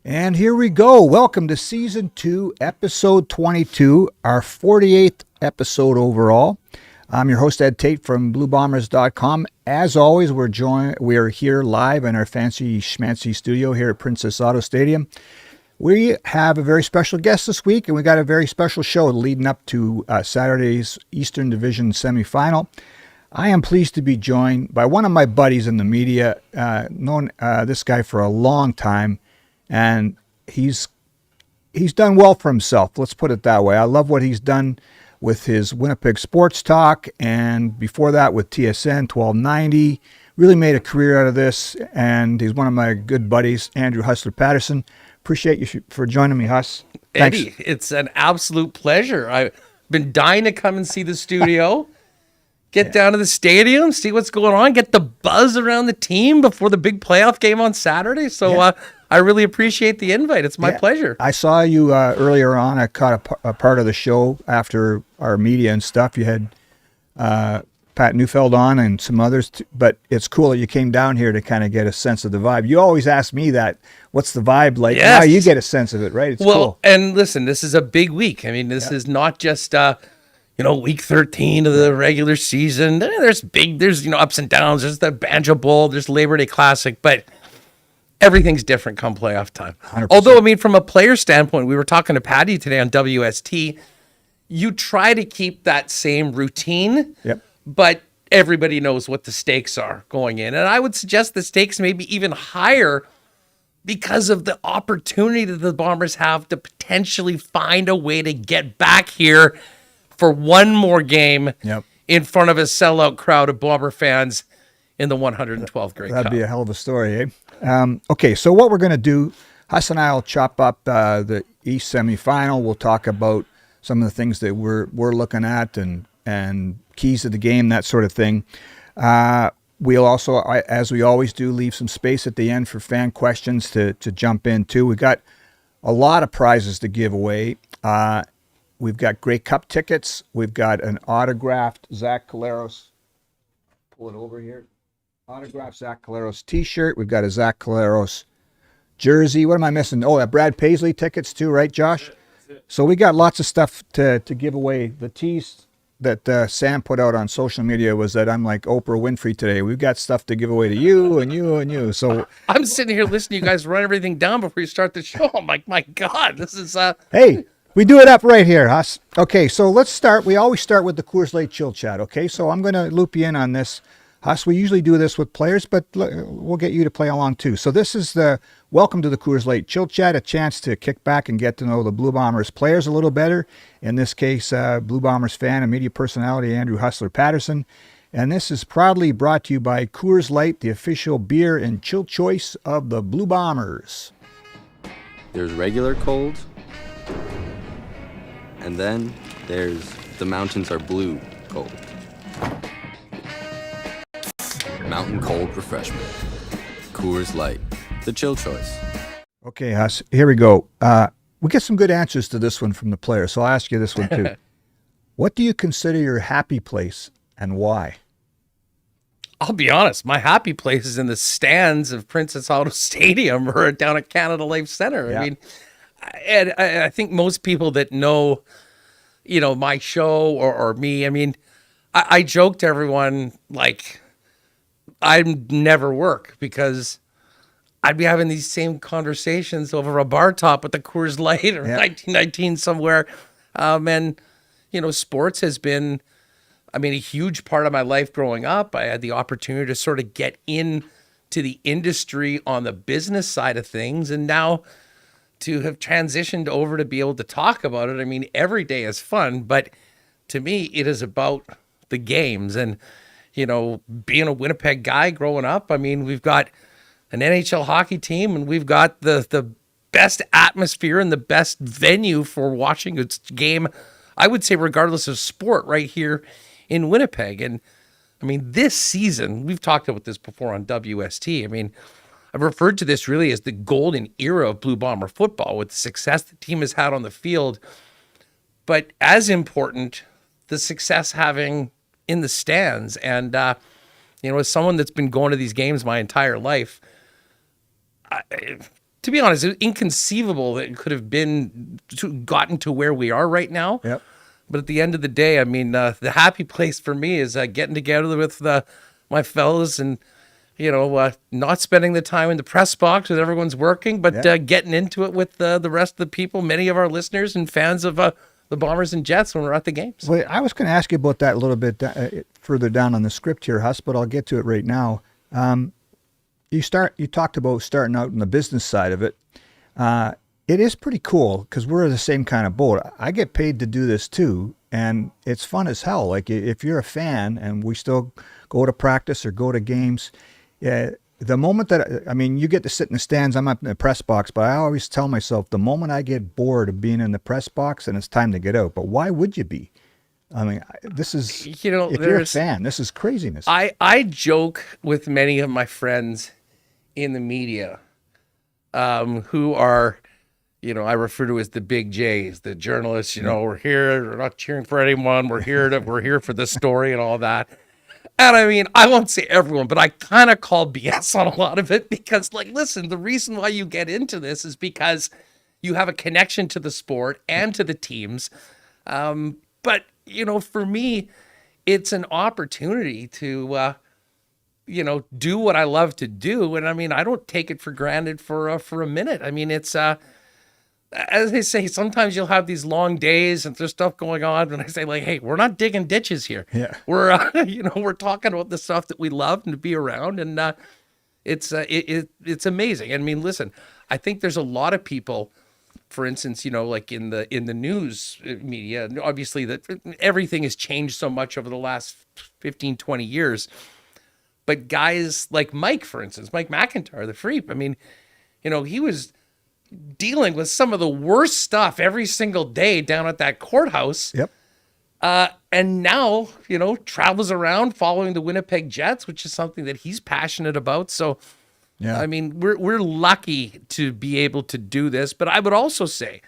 And here we go. Welcome to Season 2, Episode 22, our 48th episode overall. I'm your host, Ed Tate from BlueBombers.com. As always, we are here live in our fancy schmancy studio here at Princess Auto Stadium. We have a very special guest this week, and we got a very special show leading up to Saturday's Eastern Division semifinal. I am pleased to be joined by one of my buddies in the media, known this guy for a long time, and he's done well for himself. Let's put it that way. I love what he's done with his Winnipeg Sports Talk, and before that with TSN 1290. Really made a career out of this, and he's one of my good buddies, Andrew Hustler Paterson. Appreciate you for joining me, Huss. Thanks. Eddie, it's an absolute pleasure. I've been dying to come and see the studio. Get down to the stadium, see what's going on, get the buzz around the team before the big playoff game on Saturday. So I really appreciate the invite. It's my pleasure. I saw you earlier on. I caught a part of the show after our media and stuff. You had Pat Neufeld on and some others, but it's cool that you came down here to kind of get a sense of the vibe. You always ask me that, what's the vibe like? Yes. Now you get a sense of it, right? It's cool. And listen, this is a big week. I mean, this is not just week 13 of the regular season. There's ups and downs. There's the Banjo Bowl. There's Labor Day Classic. But everything's different come playoff time. 100%. Although, I mean, from a player standpoint, we were talking to Patty today on WST. You try to keep that same routine. Yep. But everybody knows what the stakes are going in. And I would suggest the stakes may be even higher because of the opportunity that the Bombers have to potentially find a way to get back here for one more game in front of a sellout crowd of Bomber fans in the 112th Grey Cup. That'd be a hell of a story, eh? Okay, so what we're going to do, Huss and I will chop up the East semifinal. We'll talk about some of the things that we're looking at and keys to the game, that sort of thing. We'll also, as we always do, leave some space at the end for fan questions to jump into. We've got a lot of prizes to give away. We've got Grey Cup tickets. We've got an autographed Zach Collaros. Pull it over here. Autographed Zach Collaros t-shirt. We've got a Zach Collaros jersey. What am I missing? Oh, Brad Paisley tickets too, right, Josh? That's it. So we got lots of stuff to give away. The tease that Sam put out on social media was that I'm like Oprah Winfrey today. We've got stuff to give away to you and you and you. So I'm sitting here listening to you guys run everything down before you start the show. I'm like, my God, this is... Hey, we do it up right here, Huss. Okay, so let's start. We always start with the Coors Light Chill Chat, okay? So I'm going to loop you in on this. Huss, we usually do this with players, but we'll get you to play along too. So this is the welcome to the Coors Light Chill Chat, a chance to kick back and get to know the Blue Bombers players a little better. In this case, Blue Bombers fan and media personality Andrew Hustler Paterson. And this is proudly brought to you by Coors Light, the official beer and chill choice of the Blue Bombers. There's regular cold, and then there's the mountains are blue cold. Mountain cold refreshment. Coors Light, the chill choice. Okay, Huss, here we go. We get some good answers to this one from the players, so I'll ask you this one too. What do you consider your happy place and why? I'll be honest, my happy place is in the stands of Princess Auto Stadium or down at Canada Life Center. Yeah. I mean, and I think most people that know, my show or me, I mean, I joke to everyone, like, I never work because I'd be having these same conversations over a bar top at the Coors Light or 1919 somewhere. And, sports has been, a huge part of my life growing up. I had the opportunity to sort of get into the industry on the business side of things. And now to have transitioned over to be able to talk about it, every day is fun. But to me, it is about the games. And, being a Winnipeg guy growing up, we've got an NHL hockey team and we've got the best atmosphere and the best venue for watching a game, I would say, regardless of sport, right here in Winnipeg. And this season, we've talked about this before on WST. I've referred to this really as the golden era of Blue Bomber football with the success the team has had on the field. But as important, the success having in the stands. And, as someone that's been going to these games my entire life, to be honest, it's inconceivable that it could have gotten to where we are right now. Yep. But at the end of the day, I mean, the happy place for me is getting together with my fellas and, not spending the time in the press box as everyone's working, but getting into it with the rest of the people, many of our listeners and fans of the Bombers and Jets when we're at the games. Well, I was going to ask you about that a little bit further down on the script here, Huss, but I'll get to it right now. You talked about starting out in the business side of it. It is pretty cool because we're in the same kind of boat. I get paid to do this too, and it's fun as hell. Like if you're a fan and we still go to practice or go to games, the moment you get to sit in the stands, I'm up in the press box, but I always tell myself the moment I get bored of being in the press box, and it's time to get out. But why would you be? I mean, this is, if you're a fan, this is craziness. I joke with many of my friends in the media who are, I refer to as the big J's, the journalists, we're here, we're not cheering for anyone. We're here for the story and all that. And I mean, I won't say everyone, but I kind of call BS on a lot of it because, listen, the reason why you get into this is because you have a connection to the sport and to the teams. But, for me, it's an opportunity to, do what I love to do. And I mean, I don't take it for granted for a minute. I mean, it's, as they say, sometimes you'll have these long days and there's stuff going on. And I say, hey, we're not digging ditches here. Yeah. We're, we're talking about the stuff that we love and to be around. And it's amazing. I mean, listen, I think there's a lot of people, for instance, like in the news media, obviously that everything has changed so much over the last 15, 20 years. But guys like Mike, for instance, Mike McIntyre, the Freep, I mean, he was dealing with some of the worst stuff every single day down at that courthouse. Yep. And now, travels around following the Winnipeg Jets, which is something that he's passionate about. So, yeah, I mean, we're lucky to be able to do this, but I would also say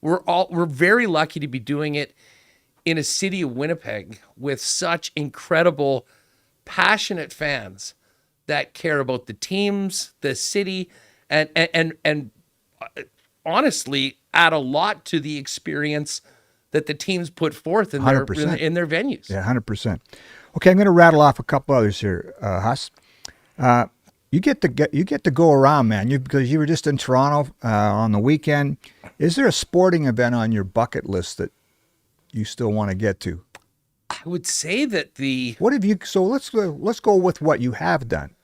we're very lucky to be doing it in a city of Winnipeg with such incredible, passionate fans that care about the teams, the city, and honestly add a lot to the experience that the teams put forth in their venues. Yeah, 100%. Okay, I'm going to rattle off a couple others here, Huss. You get to go around, man. Because you were just in Toronto on the weekend. Is there a sporting event on your bucket list that you still want to get to? I would say that what have you? So let's go with what you have done.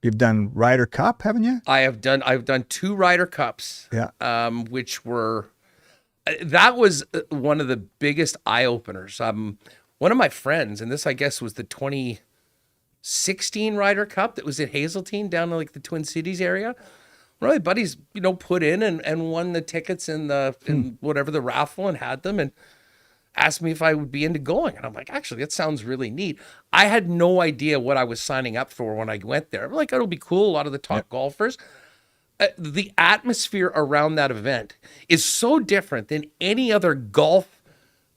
You've done Ryder Cup, haven't you? I've done 2 Ryder Cups. Yeah. Which were, that was one of the biggest eye openers. One of my friends, and this I guess was the 2016 Ryder Cup that was at Hazeltine down in the Twin Cities area. One of my buddies, put in and won the tickets in whatever the raffle and had them and asked me if I would be into going. And I'm like, actually, that sounds really neat. I had no idea what I was signing up for when I went there. I'm like, it'll be cool. A lot of the top golfers. The atmosphere around that event is so different than any other golf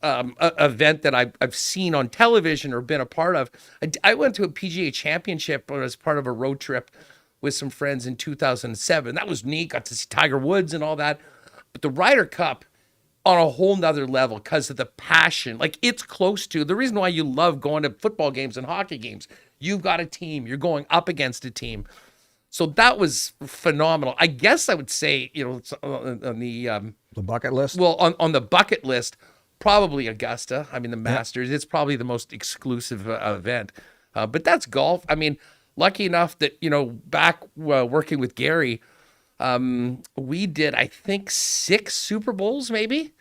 event that I've seen on television or been a part of. I went to a PGA championship as part of a road trip with some friends in 2007. That was neat. Got to see Tiger Woods and all that. But the Ryder Cup, on a whole nother level because of the passion. It's close to the reason why you love going to football games and hockey games. You've got a team. You're going up against a team. So that was phenomenal. I guess I would say, it's on the bucket list. Well, on the bucket list, probably Augusta. I mean, the Masters. It's probably the most exclusive event. But that's golf. I mean, lucky enough that, back working with Gary, we did, I think, 6 Super Bowls, maybe.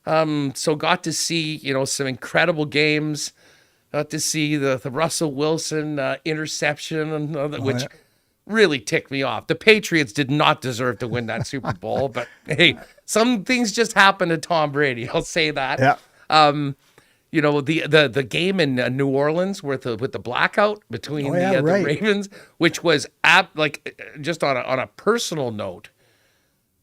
So got to see, some incredible games. Got to see the Russell Wilson interception, which really ticked me off. The Patriots did not deserve to win that Super Bowl, but hey, some things just happened to Tom Brady. I'll say that. Yeah. The game in New Orleans with the blackout between the Ravens, which was just on a personal note,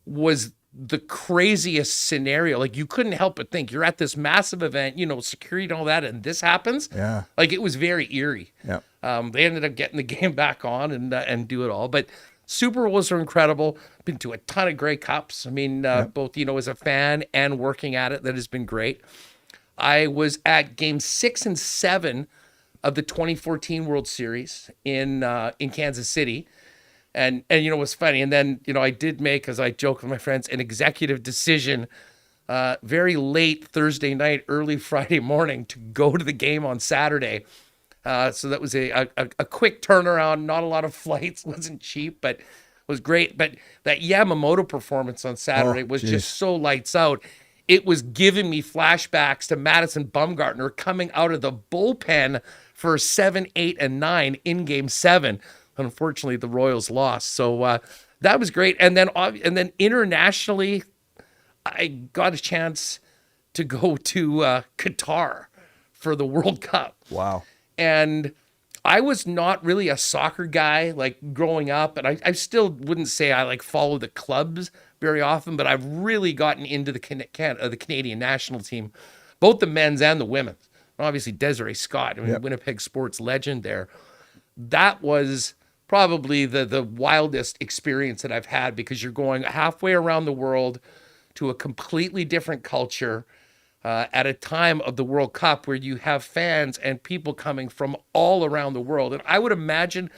was the craziest scenario. You couldn't help but think you're at this massive event, security and all that, and this happens. Yeah. It was very eerie. Yeah. They ended up getting the game back on and do it all, but Super Bowls are incredible. Been to a ton of Grey Cups. I mean, both, as a fan and working at it, that has been great. I was at game 6 and 7 of the 2014 World Series in Kansas City. And it was funny. And then, I did make, as I joke with my friends, an executive decision very late Thursday night, early Friday morning to go to the game on Saturday. So that was a quick turnaround, not a lot of flights, wasn't cheap, but was great. But that Yamamoto performance on Saturday was just so lights out. It was giving me flashbacks to Madison Bumgarner coming out of the bullpen for 7, 8, and 9 in Game 7. Unfortunately, the Royals lost. So that was great. And then internationally, I got a chance to go to Qatar for the World Cup. Wow. And I was not really a soccer guy like growing up, and I still wouldn't say I follow the clubs very often, but I've really gotten into the Canadian national team, both the men's and the women's. Obviously, Desiree Scott, Winnipeg sports legend there. That was probably the wildest experience that I've had, because you're going halfway around the world to a completely different culture at a time of the World Cup where you have fans and people coming from all around the world. And I would imagine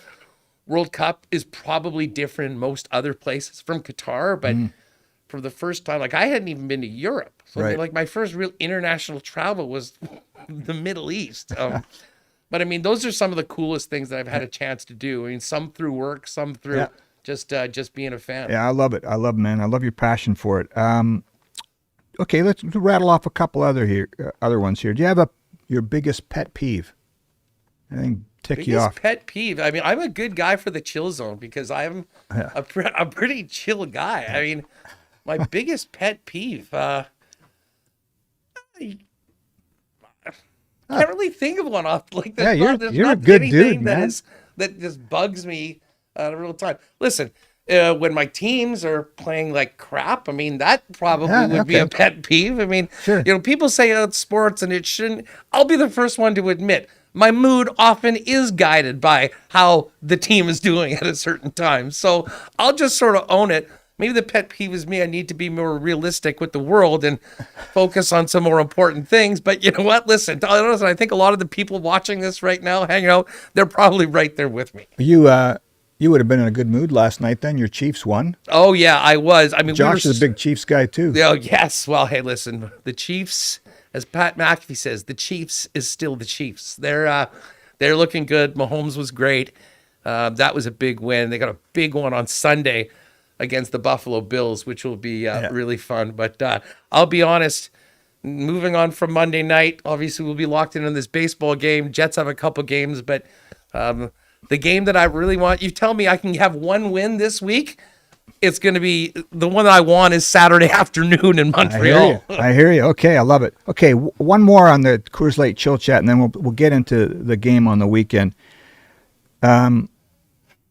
World Cup is probably different in most other places from Qatar, but for the first time, I hadn't even been to Europe. So my first real international travel was the Middle East. But I mean, those are some of the coolest things that I've had a chance to do. I mean, some through work, some through just being a fan. Yeah, I love it. I love your passion for it. Okay, let's rattle off a couple other ones here. Do you have your biggest pet peeve? Anything tick you off? Biggest pet peeve. I mean, I'm a good guy for the chill zone because I'm a pretty chill guy. I mean, my biggest pet peeve. I can't really think of one off like that. You're a good dude, man. That just bugs me at a real time. Listen, when my teams are playing like crap, I mean, that probably would be a pet peeve. I mean, people say it's sports and it shouldn't. I'll be the first one to admit my mood often is guided by how the team is doing at a certain time. So I'll just sort of own it. Maybe the pet peeve is me. I need to be more realistic with the world and focus on some more important things. But you know what? Listen, I think a lot of the people watching this right now, hanging out, they're probably right there with me. You would have been in a good mood last night then. Your Chiefs won. Oh, yeah, I was. I mean, Josh is a big Chiefs guy, too. Oh, yes. Well, hey, listen, the Chiefs, as Pat McAfee says, the Chiefs is still the Chiefs. They're looking good. Mahomes was great. That was a big win. They got a big one on Sunday against the Buffalo Bills, which will be really fun. But I'll be honest, moving on from Monday night, obviously we'll be locked in on this baseball game. Jets have a couple games, but the game that I really want, you tell me I can have one win this week, it's going to be the one that I want is Saturday afternoon in Montreal. I hear you. Okay, I love it. Okay, one more on the Coors Light Chill Chat, and then we'll get into the game on the weekend.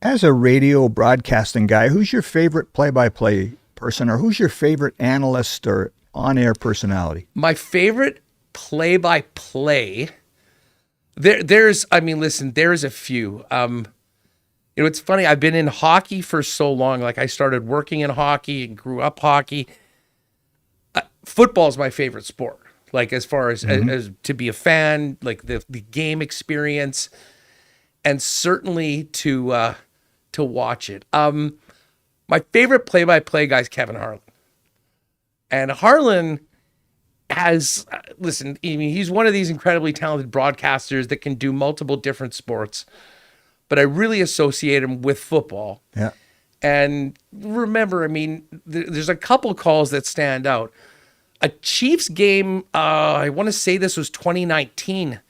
As a radio broadcasting guy, who's your favorite play-by-play person, or who's your favorite analyst or on-air personality? My favorite play-by-play, there's a few. It's funny. I've been in hockey for so long. Like I started working in hockey and grew up hockey. Football is my favorite sport. Like as far as to be a fan, like the game experience, and certainly to watch it. My favorite play-by-play guy is Kevin Harlan. And Harlan has, he's one of these incredibly talented broadcasters that can do multiple different sports, but I really associate him with football. Yeah. And remember, there's a couple calls that stand out. A Chiefs game, I want to say this was 2019,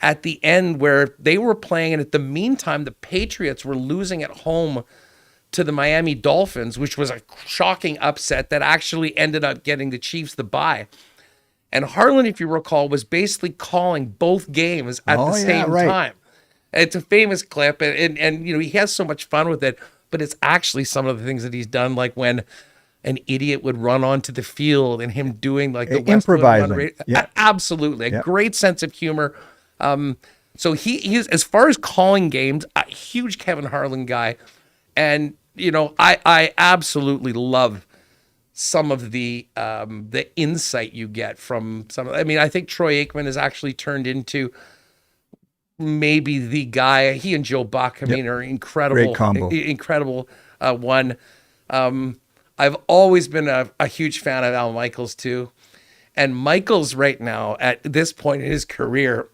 at the end where they were playing, and at the meantime, the Patriots were losing at home to the Miami Dolphins, which was a shocking upset that actually ended up getting the Chiefs the bye. And Harlan, if you recall, was basically calling both games at the same time. It's a famous clip, and he has so much fun with it, but it's actually some of the things that he's done, like when an idiot would run onto the field and him doing like the improvising. Absolutely. A great sense of humor. So he's, as far as calling games, a huge Kevin Harlan guy. And I absolutely love some of the insight you get from I mean, I think Troy Aikman has actually turned into maybe the guy. He and Joe Buck, I mean, are incredible. Great combo. Incredible one. I've always been a huge fan of Al Michaels too. And Michaels right now at this point in his career,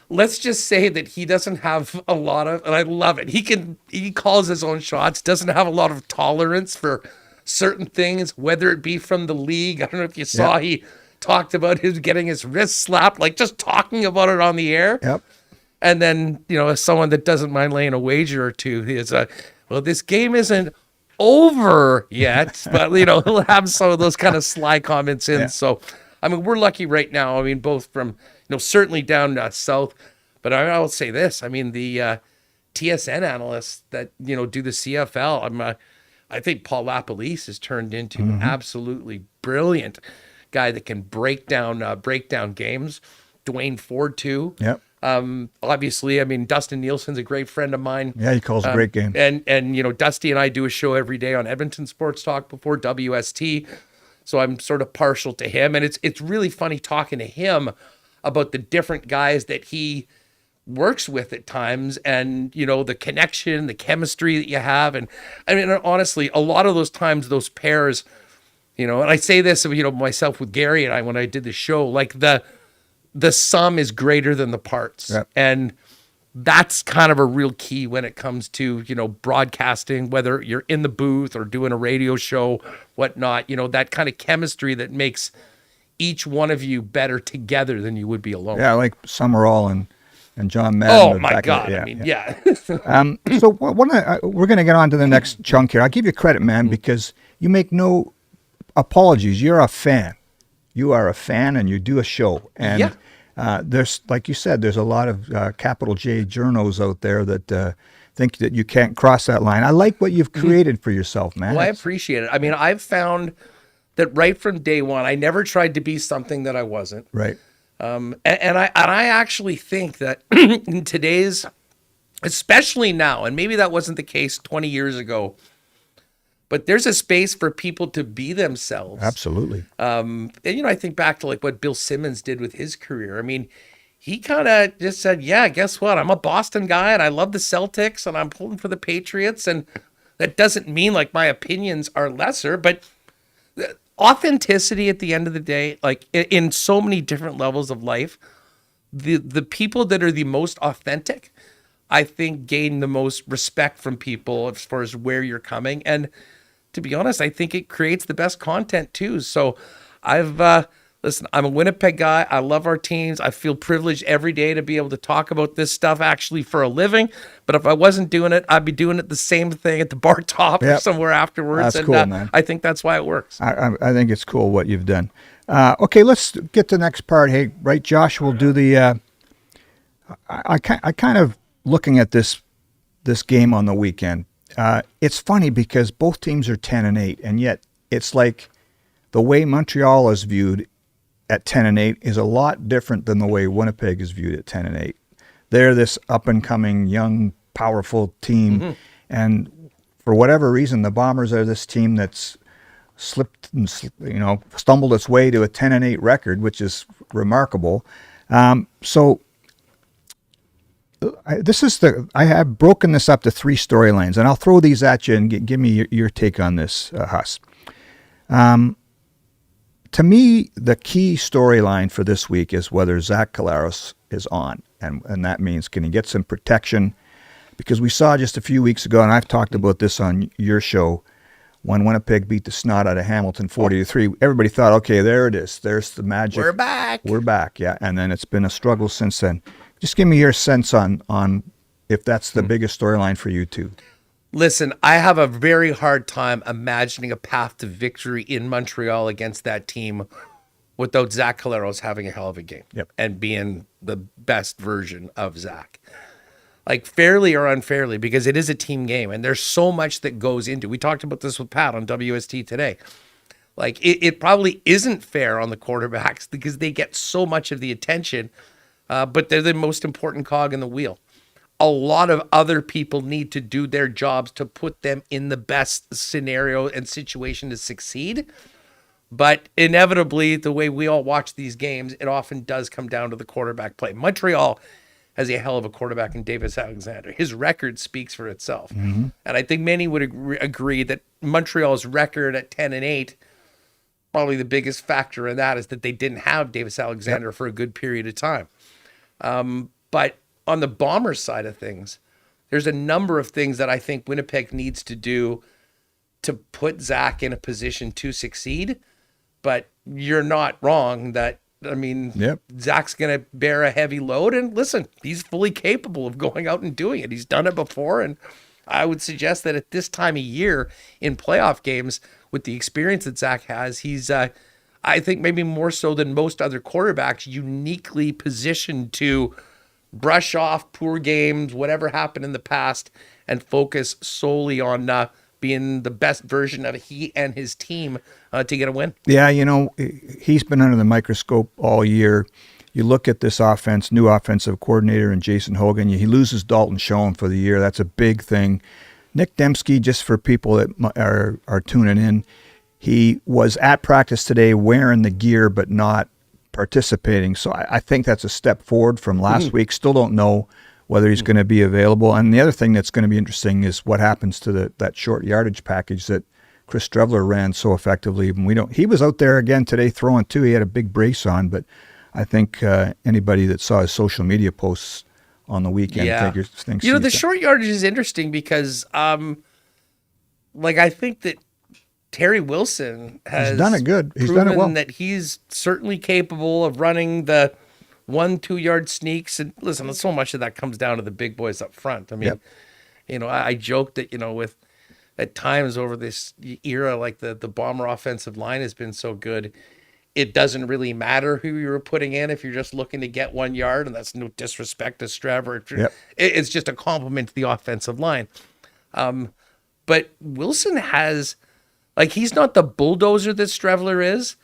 let's just say that he doesn't have a lot of, and I love it. He calls his own shots, doesn't have a lot of tolerance for certain things, whether it be from the league. I don't know if you saw, he talked about his getting his wrist slapped, like just talking about it on the air. Yep. And then, as someone that doesn't mind laying a wager or two, is well, this game isn't over yet, but he'll have some of those kind of sly comments in. So, I mean, we're lucky right now. I mean, both from, certainly down south, but I'll say this. I mean, the TSN analysts that, do the CFL, I think Paul LaPolice has turned into an absolutely brilliant guy that can break down games. Dwayne Ford too. Yep. Obviously, I mean, Dustin Nielsen's a great friend of mine. Yeah, he calls a great game. And Dusty and I do a show every day on Edmonton Sports Talk before WST. So I'm sort of partial to him. And it's really funny talking to him about the different guys that he works with at times, and the connection, the chemistry that you have. And I mean, honestly, a lot of those times, those pairs, and I say this myself with Gary and I when I did the show, like the sum is greater than the parts. Yep. And that's kind of a real key when it comes to broadcasting, whether you're in the booth or doing a radio show, whatnot, that kind of chemistry that makes each one of you better together than you would be alone. Yeah, like Summerall and John Madden. Oh my God! Yeah. So we're going to get on to the next chunk here. I'll give you credit, man, because you make no apologies. You're a fan. You are a fan, and you do a show. And there's, like you said, there's a lot of capital J journos out there that think that you can't cross that line. I like what you've created for yourself, man. Well, I appreciate it. I mean, I've found that right from day one, I never tried to be something that I wasn't. Right. And I actually think that in today's, especially now, and maybe that wasn't the case 20 years ago, but there's a space for people to be themselves. Absolutely. And I think back to like what Bill Simmons did with his career. I mean, he kind of just said, yeah, guess what? I'm a Boston guy and I love the Celtics and I'm pulling for the Patriots. And that doesn't mean like my opinions are lesser, but authenticity at the end of the day, like in so many different levels of life, the people that are the most authentic, I think, gain the most respect from people as far as where you're coming. And to be honest, I think it creates the best content too. So listen, I'm a Winnipeg guy. I love our teams. I feel privileged every day to be able to talk about this stuff actually for a living. But if I wasn't doing it, I'd be doing it the same thing at the bar top or somewhere afterwards. That's cool, man. I think that's why it works. I think it's cool what you've done. Okay, let's get to the next part. Hey, right, Josh, we'll do the I kind of looking at this game on the weekend. It's funny because both teams are 10-8, and yet it's like the way Montreal is viewed at 10-8 is a lot different than the way Winnipeg is viewed at 10-8. They're this up-and-coming, young, powerful team, and for whatever reason, the Bombers are this team that's slipped and stumbled its way to a 10-8 record, which is remarkable. So I have broken this up to three storylines, and I'll throw these at you and give me your take on this, Huss. To me, the key storyline for this week is whether Zach Collaros is on, and that means can he get some protection? Because we saw just a few weeks ago, and I've talked about this on your show, when Winnipeg beat the snot out of Hamilton 40-3, everybody thought, okay, there it is. There's the magic. We're back. We're back, yeah. And then it's been a struggle since then. Just give me your sense on if that's the biggest storyline for you too. Listen, I have a very hard time imagining a path to victory in Montreal against that team without Zach Collaros having a hell of a game and being the best version of Zach. Like fairly or unfairly, because it is a team game and there's so much that goes into. We talked about this with Pat on WST today. Like it probably isn't fair on the quarterbacks because they get so much of the attention, but they're the most important cog in the wheel. a lot of other people need to do their jobs to put them in the best scenario and situation to succeed. But inevitably, the way we all watch these games, it often does come down to the quarterback play. Montreal has a hell of a quarterback in Davis Alexander. His record speaks for itself. And I think many would agree that Montreal's record at 10-8, probably the biggest factor in that is that they didn't have Davis Alexander for a good period of time. But on the Bombers side of things, there's a number of things that I think Winnipeg needs to do to put Zach in a position to succeed. But you're not wrong that, I mean, Zach's going to bear a heavy load. And listen, he's fully capable of going out and doing it. He's done it before. And I would suggest that at this time of year in playoff games, with the experience that Zach has, he's, I think maybe more so than most other quarterbacks, uniquely positioned to brush off poor games, whatever happened in the past, and focus solely on being the best version of he and his team to get a win. Yeah, you know, he's been under the microscope all year. You look at this offense, new offensive coordinator and Jason Hogan. He loses Dalton Schoen for the year. That's a big thing. Nick Dembski, just for people that are tuning in, he was at practice today wearing the gear but not participating. So I think that's a step forward from last week. Still don't know whether he's going to be available. And the other thing that's going to be interesting is what happens to that short yardage package that Chris Strevler ran so effectively. And he was out there again today throwing too. He had a big brace on, but I think anybody that saw his social media posts on the weekend thinks the short yardage is interesting because I think that Terry Wilson has done it good. He's proven done it well. That he's certainly capable of running the 1-2 yard sneaks. And listen, so much of that comes down to the big boys up front. I mean, I joked that, with at times over this era, like the Bomber offensive line has been so good, it doesn't really matter who you were putting in if you're just looking to get 1 yard, and that's no disrespect to Strevler. It's just a compliment to the offensive line. But Wilson has, he's not the bulldozer that Strevler is,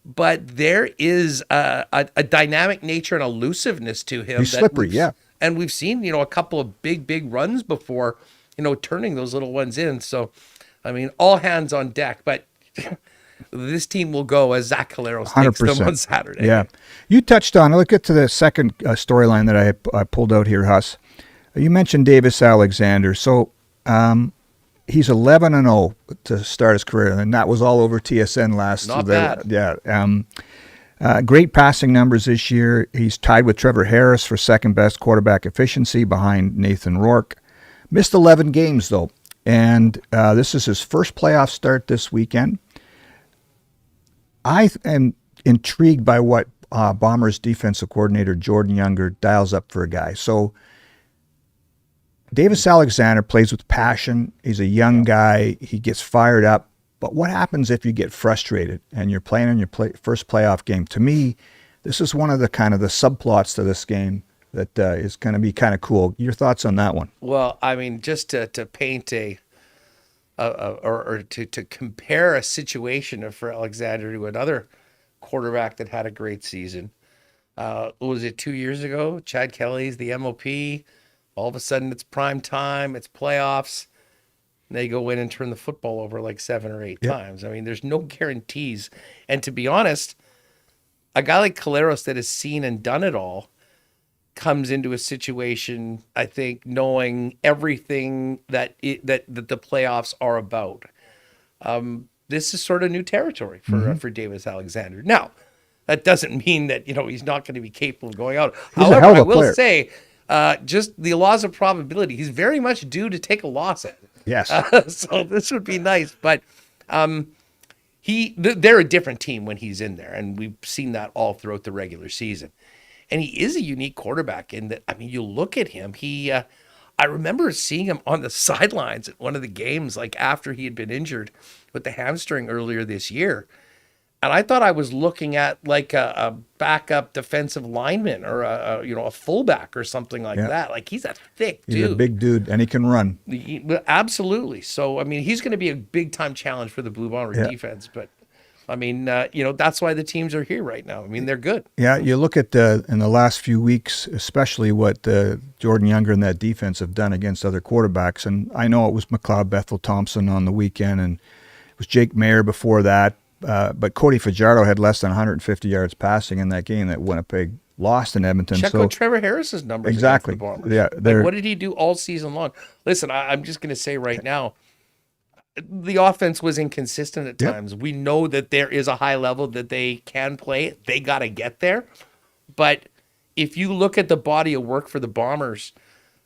but there is a dynamic nature and elusiveness to him. He's slippery, And we've seen, a couple of big runs before, turning those little ones in. So, I mean, all hands on deck. But this team will go as Zach Caleros takes them on Saturday. Yeah. You touched on, let's get to the second storyline that I pulled out here, Huss. You mentioned Davis Alexander. So he's 11-0 to start his career, and that was all over TSN last. Not bad. Yeah. Great passing numbers this year. He's tied with Trevor Harris for second best quarterback efficiency behind Nathan Rourke. Missed 11 games, though, and this is his first playoff start this weekend. I am intrigued by what Bombers defensive coordinator Jordan Younger dials up for a guy. So Davis Alexander plays with passion. He's a young guy. He gets fired up. But what happens if you get frustrated and you're playing in your first playoff game? To me, this is one of the kind of the subplots to this game that is going to be kind of cool. Your thoughts on that one? Well, I mean, just to paint or to compare a situation for Alexander to another quarterback that had a great season. What was it, 2 years ago? Chad Kelly's the MOP. All of a sudden, it's prime time. It's playoffs. They go in and turn the football over like 7 or 8 times. I mean, there's no guarantees. And to be honest, a guy like Caleros that has seen and done it all comes into a situation, I think, knowing everything that the playoffs are about. This is sort of new territory for Davis Alexander. Now, that doesn't mean that he's not going to be capable of going out. However, I will say, just the laws of probability, he's very much due to take a loss at it. Yes. So this would be nice, but they're a different team when he's in there, and we've seen that all throughout the regular season. And he is a unique quarterback in that, I mean, you look at him, I remember seeing him on the sidelines at one of the games, like after he had been injured with the hamstring earlier this year. And I thought I was looking at like a backup defensive lineman or a fullback or something like that. Like he's a thick dude. He's a big dude, and he can run. Absolutely. So, I mean, he's going to be a big-time challenge for the Blue Bomber defense. But I mean, that's why the teams are here right now. I mean, they're good. Yeah, you look at in the last few weeks, especially what Jordan Younger and that defense have done against other quarterbacks. And I know it was McLeod Bethel Thompson on the weekend, and it was Jake Mayer before that. But Cody Fajardo had less than 150 yards passing in that game that Winnipeg lost in Edmonton. Check out Trevor Harris's numbers. Exactly. Against the Bombers. Yeah, like, what did he do all season long? Listen, I'm just going to say right now, the offense was inconsistent at times. We know that there is a high level that they can play. They got to get there. But if you look at the body of work for the Bombers,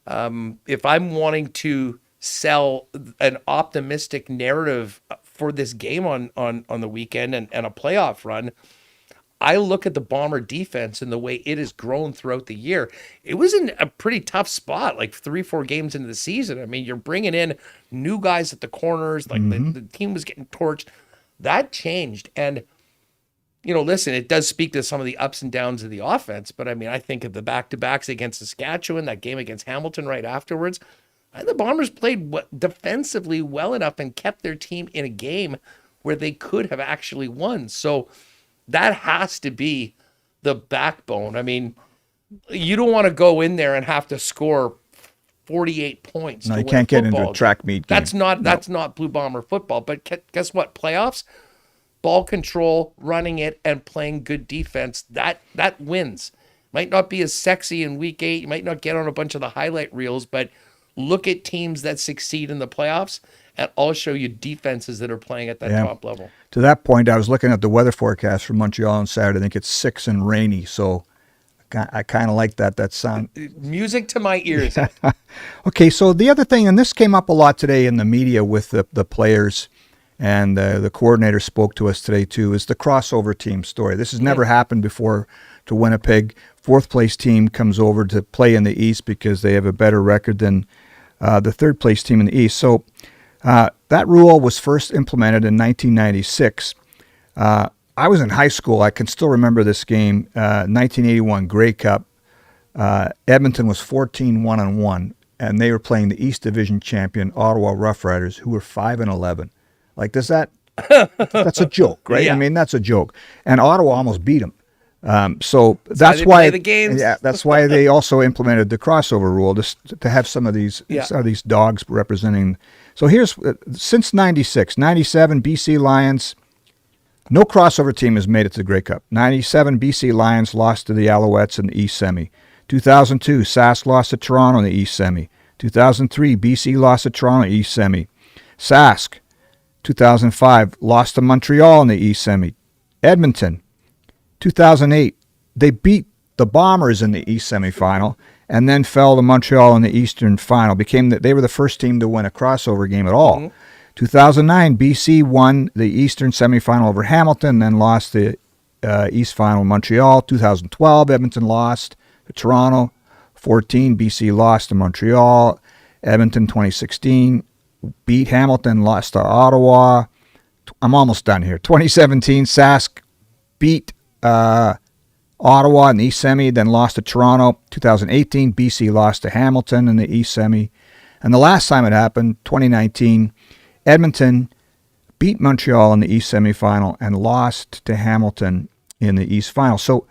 if I'm wanting to sell an optimistic narrative for this game on the weekend and a playoff run, I look at the Bomber defense and the way it has grown throughout the year. It was in a pretty tough spot, like 3-4 games into the season. I mean, you're bringing in new guys at the corners, like the team was getting torched. That changed. And, listen, it does speak to some of the ups and downs of the offense. But, I mean, I think of the back-to-backs against Saskatchewan, that game against Hamilton right afterwards. And the Bombers played defensively well enough and kept their team in a game where they could have actually won. So that has to be the backbone. I mean, you don't want to go in there and have to score 48 points. No, to you win can't get into football a track meet game. That's not Blue Bomber football. But guess what? Playoffs, ball control, running it, and playing good defense, that wins. Might not be as sexy in week 8. You might not get on a bunch of the highlight reels, but look at teams that succeed in the playoffs, and I'll show you defenses that are playing at that top level. To that point, I was looking at the weather forecast for Montreal on Saturday. I think it's 6 and rainy, so I kind of like that sound. Music to my ears. Okay, so the other thing, and this came up a lot today in the media with the players, and the coordinator spoke to us today too, is the crossover team story. This has never happened before to Winnipeg. Fourth-place team comes over to play in the East because they have a better record than the third-place team in the East. So that rule was first implemented in 1996. I was in high school. I can still remember this game, 1981 Grey Cup. Edmonton was 14-1-1, and they were playing the East Division champion Ottawa Rough Riders, who were 5-11. Like, that's a joke, right? Yeah. I mean, that's a joke. And Ottawa almost beat them. So that's why the games. Yeah, that's why they also implemented the crossover rule to have some of these dogs representing. So here's since 96, 97 BC Lions. No crossover team has made it to the Grey Cup. 97 BC Lions lost to the Alouettes in the East Semi. 2002 Sask lost to Toronto in the East Semi. 2003 BC lost to Toronto in the East Semi. Sask 2005 lost to Montreal in the East Semi. Edmonton 2008, they beat the Bombers in the East semifinal and then fell to Montreal in the Eastern final. They were the first team to win a crossover game at all. 2009, BC won the Eastern semifinal over Hamilton, then lost the East final to Montreal. 2012, Edmonton lost to Toronto. 14, BC lost to Montreal. Edmonton 2016 beat Hamilton, lost to Ottawa. I'm almost done here. 2017, Sask beat Ottawa in the East Semi, then lost to Toronto. 2018, BC lost to Hamilton in the East Semi. And the last time it happened, 2019, Edmonton beat Montreal in the East semifinal and lost to Hamilton in the East final. So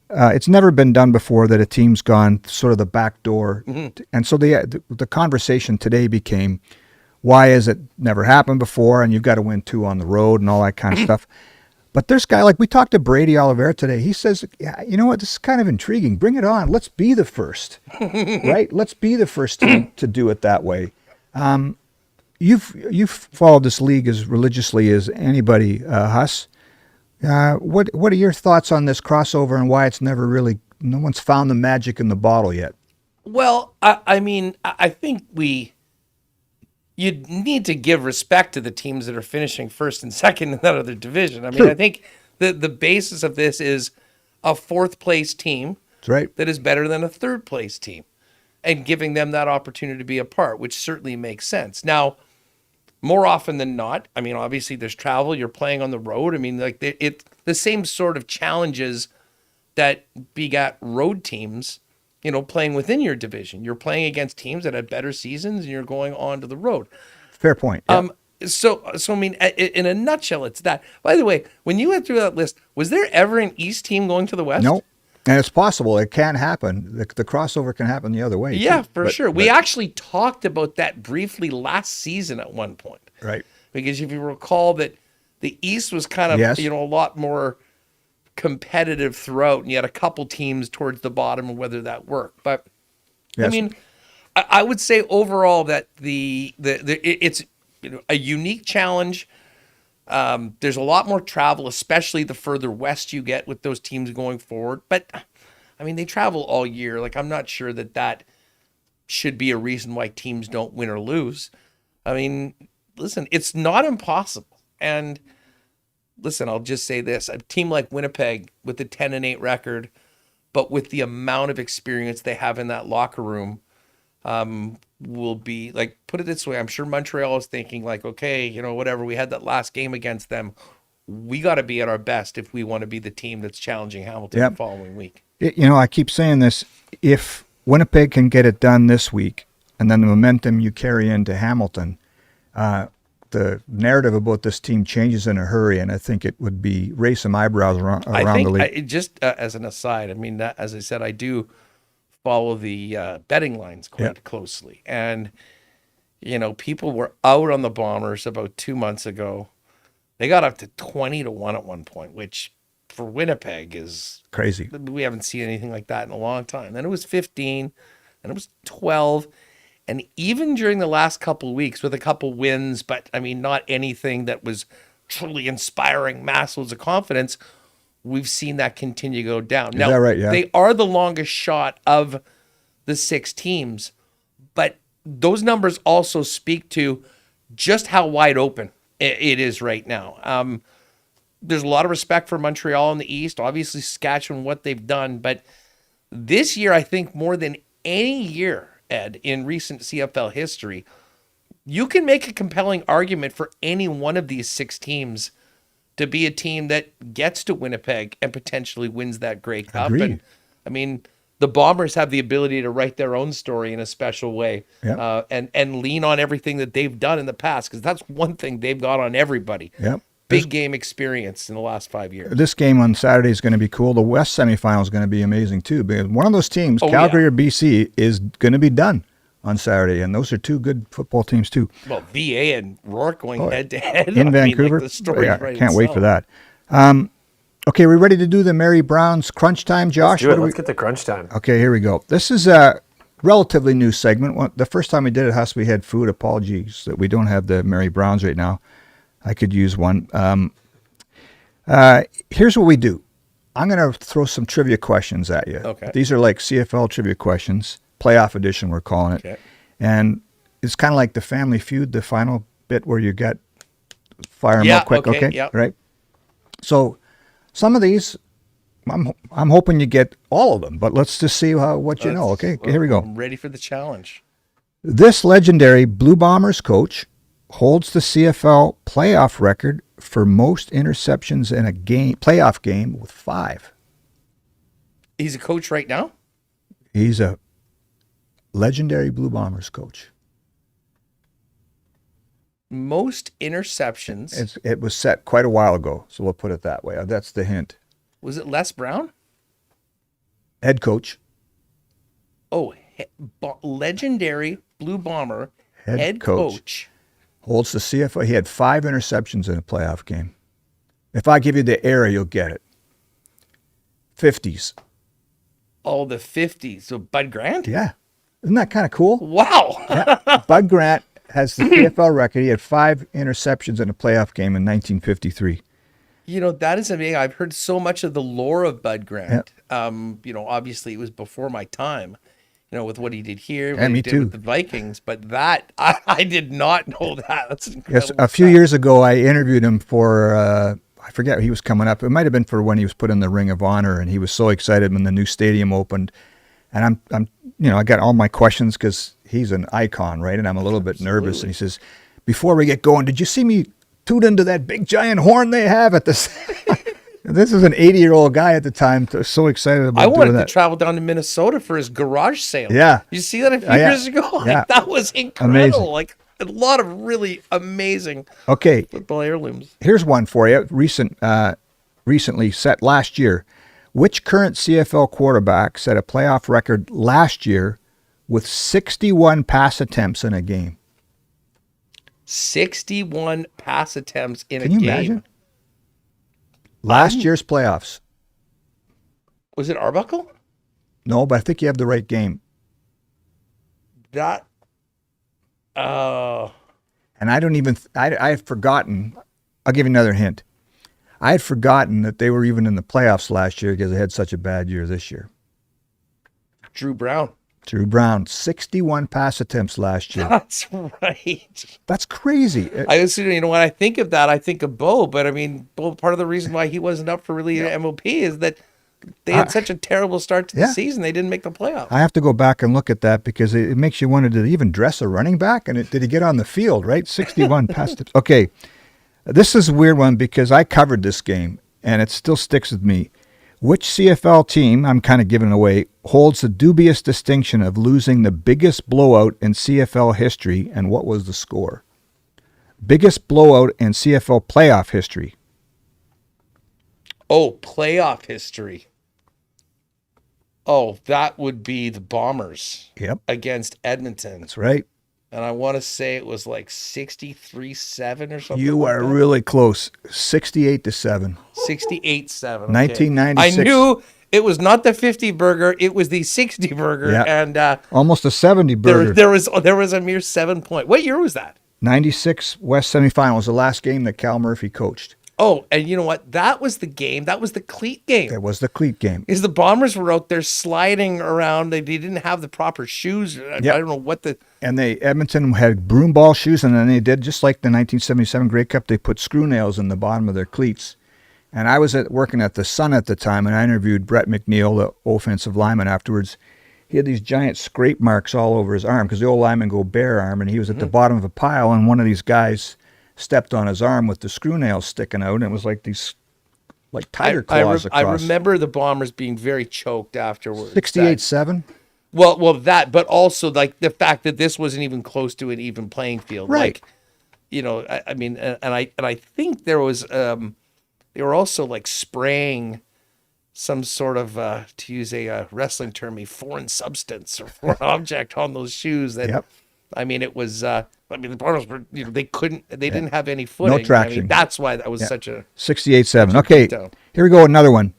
it's never been done before that a team's gone sort of the back door. And so the conversation today became, why has it never happened before? And you've got to win 2 on the road and all that kind of stuff. But there's guy, like we talked to Brady Oliveira today. He says, yeah, you know what, this is kind of intriguing. Bring it on. Let's be the first, right? Let's be the first team to do it that way. You've followed this league as religiously as anybody, Huss. What are your thoughts on this crossover and why it's no one's found the magic in the bottle yet? Well, I mean, I think you need to give respect to the teams that are finishing first and second in that other division. I mean, True. I think the basis of this is a fourth place team That's right. that is better than a third place team and giving them that opportunity to be a part, which certainly makes sense. Now, more often than not, I mean, obviously there's travel, you're playing on the road. I mean, like the same sort of challenges that begat road teams, playing within your division. You're playing against teams that had better seasons and you're going on to the road. Fair point. Yeah. I mean, in a nutshell, it's that. By the way, when you went through that list, was there ever an East team going to the West? No. And it's possible. It can happen. The crossover can happen the other way. Yeah, too. for sure. We actually talked about that briefly last season at one point. Right. Because if you recall that the East was kind of, Yes. a lot more competitive throughout, and you had a couple teams towards the bottom, and whether that worked. But I Yes. mean, I would say overall that it's a unique challenge. There's a lot more travel, especially the further west you get with those teams going forward. But I mean, they travel all year. Like, I'm not sure that should be a reason why teams don't win or lose. I mean, listen, it's not impossible. And listen, I'll just say this: a team like Winnipeg with a 10-8 record, but with the amount of experience they have in that locker room, will be like, put it this way, I'm sure Montreal is thinking like, okay, whatever, we had that last game against them, we got to be at our best if we want to be the team that's challenging Hamilton the following week. I keep saying this: if Winnipeg can get it done this week, and then the momentum you carry into Hamilton, the narrative about this team changes in a hurry, and I think it would raise some eyebrows around the league. Just as an aside, I mean, that, as I said, I do follow the betting lines quite closely, and people were out on the Bombers about 2 months ago. They got up to 20-1 at one point, which for Winnipeg is crazy. We haven't seen anything like that in a long time. Then it was 15, and it was 12. And even during the last couple of weeks with a couple wins, but I mean, not anything that was truly inspiring massive of confidence, we've seen that continue to go down. Is that right? Yeah. They are the longest shot of the 6 teams, but those numbers also speak to just how wide open it is right now. There's a lot of respect for Montreal in the East, obviously Saskatchewan, what they've done, but this year, I think more than any year, Ed, in recent CFL history, you can make a compelling argument for any one of these 6 teams to be a team that gets to Winnipeg and potentially wins that Grey Cup. Agreed. And I mean, the Bombers have the ability to write their own story in a special way, and lean on everything that they've done in the past, because that's one thing they've got on everybody. Yep. Big game experience in the last 5 years. This game on Saturday is going to be cool. The West semifinal is going to be amazing too, because one of those teams, Calgary or BC, is going to be done on Saturday, and those are 2 good football teams too. Well, VA and Rourke going head to head in Vancouver. The story right can't itself. wait for that. Okay, we ready to do the Mary Brown's Crunch Time, Josh? Let's get the crunch time. Okay, here we go. This is a relatively new segment. The first time we did it, we had food. Apologies that we don't have the Mary Browns right now. I could use one. Here's what we do. I'm going to throw some trivia questions at you. Okay. These are like CFL trivia questions, playoff edition we're calling it. Okay. And it's kind of like the Family Feud, the final bit where you fire them up quick. Okay. Yep. Right. So some of these, I'm hoping you get all of them, but let's just see what you know. Okay. Here we go. I'm ready for the challenge. This legendary Blue Bombers coach holds the CFL playoff record for most interceptions in a playoff game with 5. He's a coach right now? He's a legendary Blue Bombers coach. Most interceptions. It was set quite a while ago, so we'll put it that way. That's the hint. Was it Les Brown? Head coach. Oh, legendary Blue Bomber head coach. Holds the CFL. He had 5 interceptions in a playoff game. If I give you the era, you'll get it. 50s. Oh, the 50s. So Bud Grant? Yeah. Isn't that kind of cool? Wow. Yeah. Bud Grant has the CFL record. He had 5 interceptions in a playoff game in 1953. That is amazing. I've heard so much of the lore of Bud Grant. Obviously it was before my time. With what he did here, what he did with the Vikings, but that I did not know that. That's incredible. Yes, a few years ago, I interviewed him for I forget he was coming up. It might have been for when he was put in the Ring of Honor, and he was so excited when the new stadium opened. And I'm I got all my questions because he's an icon, right? And I'm a little bit nervous. And he says, "Before we get going, did you see me toot into that big giant horn they have at this?" This is an 80-year-old guy at the time, so excited about doing that. I wanted to travel down to Minnesota for his garage sale. Yeah. You see that a few years ago? Yeah. That was incredible. Amazing. a lot of really amazing Okay, football heirlooms. here's one for you. Recently set last year. Which current CFL quarterback set a playoff record last year with 61 pass attempts in a game? 61 pass attempts in Can a you game. imagine? Last year's playoffs. Was it Arbuckle? No, but I think you have the right game. That. And I don't even, I had forgotten. I'll give you another hint. I had forgotten that they were even in the playoffs last year because they had such a bad year this year. Drew Brown. Drew Brown, 61 pass attempts last year. That's right. That's crazy. I just, you know, when I think of that, I think of Bo. But I mean, Bo, part of the reason why he wasn't up for really an MOP is that they had such a terrible start to the season. They didn't make the playoffs. I have to go back and look at that because it makes you wonder, did he even dress a running back? And did he get on the field, right? 61 pass attempts. Okay, this is a weird one because I covered this game, and it still sticks with me. Which CFL team, I'm kind of giving it away, holds the dubious distinction of losing the biggest blowout in CFL history, and what was the score? Biggest blowout in CFL playoff history. Oh, playoff history. Oh, that would be the Bombers against Edmonton. That's right. And I want to say it was like 63-7 or something. You are really close. 68-7. 68-7. Okay. 1996. I knew it was not the 50 burger; it was the 60 burger, and almost a 70 burger. There was a mere 7 point. What year was that? 96 West semifinal was the last game that Cal Murphy coached. Oh, and you know what? That was the game. That was the cleat game. It was the cleat game. Is the Bombers were out there sliding around. They didn't have the proper shoes. I don't know what the. And Edmonton had broom ball shoes, and then they did just like the 1977 Grey Cup. They put screw nails in the bottom of their cleats. And I was working at the Sun at the time, and I interviewed Brett McNeil, the offensive lineman, afterwards. He had these giant scrape marks all over his arm because the old linemen go bare arm, and he was at the bottom of a pile, and one of these guys stepped on his arm with the screw nails sticking out, and it was like these tiger claws across. I remember the Bombers being very choked afterwards. 68-7? Well, that, but also like the fact that this wasn't even close to an even playing field. Right. Like, you know, I mean, and I think there was, they were also like spraying some sort of, to use a wrestling term, a foreign substance or foreign object on those shoes. That, I mean, it was, I mean, the Bombers were, you know, they didn't have any footing. No traction. I mean, that's why that was such a 68-7. Okay, here we go. Another one.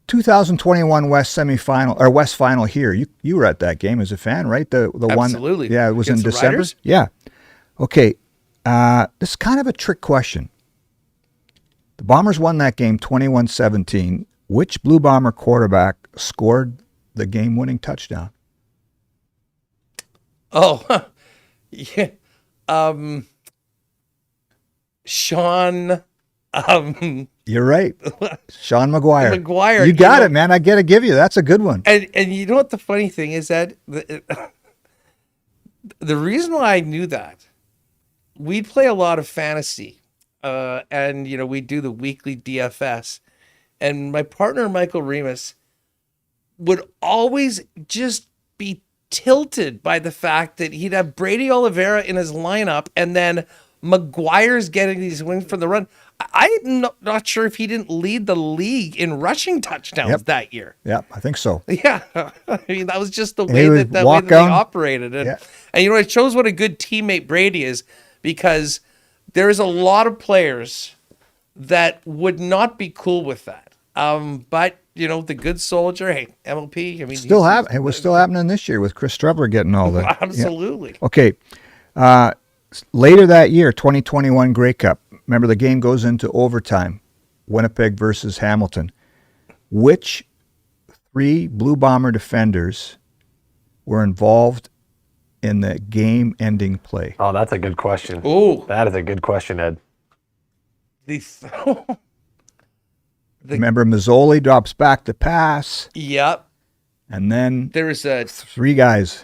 2021 West semifinal or West final here. You were at that game as a fan, right? The one. Absolutely. Yeah, it was Against in the December. Riders? Yeah. Okay. This is kind of a trick question. The Bombers won that game 21-17. Which Blue Bomber quarterback scored the game-winning touchdown? Oh, yeah. Sean. You're right. Sean McGuire. McGuire. You got it, man. I got to give you. That's a good one. And you know what the funny thing is, that the reason why I knew that, we'd play a lot of fantasy, and you know we'd do the weekly DFS, and my partner Michael Remus would always just be tilted by the fact that he'd have Brady Oliveira in his lineup, and then McGuire's getting these wins for the run. I'm not sure if he didn't lead the league in rushing touchdowns that year. Yeah, I think so. Yeah, I mean that was just the way that they operated, and you know it shows what a good teammate Brady is, because there's a lot of players that would not be cool with that. But you know the good soldier, hey, MLP. I mean, it was still happening this year with Chris Streveler getting all that. Absolutely. Yeah. Okay. Later that year, 2021 Grey Cup. Remember, the game goes into overtime, Winnipeg versus Hamilton. Which three Blue Bomber defenders were involved in the game-ending play? Oh, that's a good question. Oh, that is a good question, Ed. Remember, Mazzoli drops back to pass. Yep. And then there was three guys.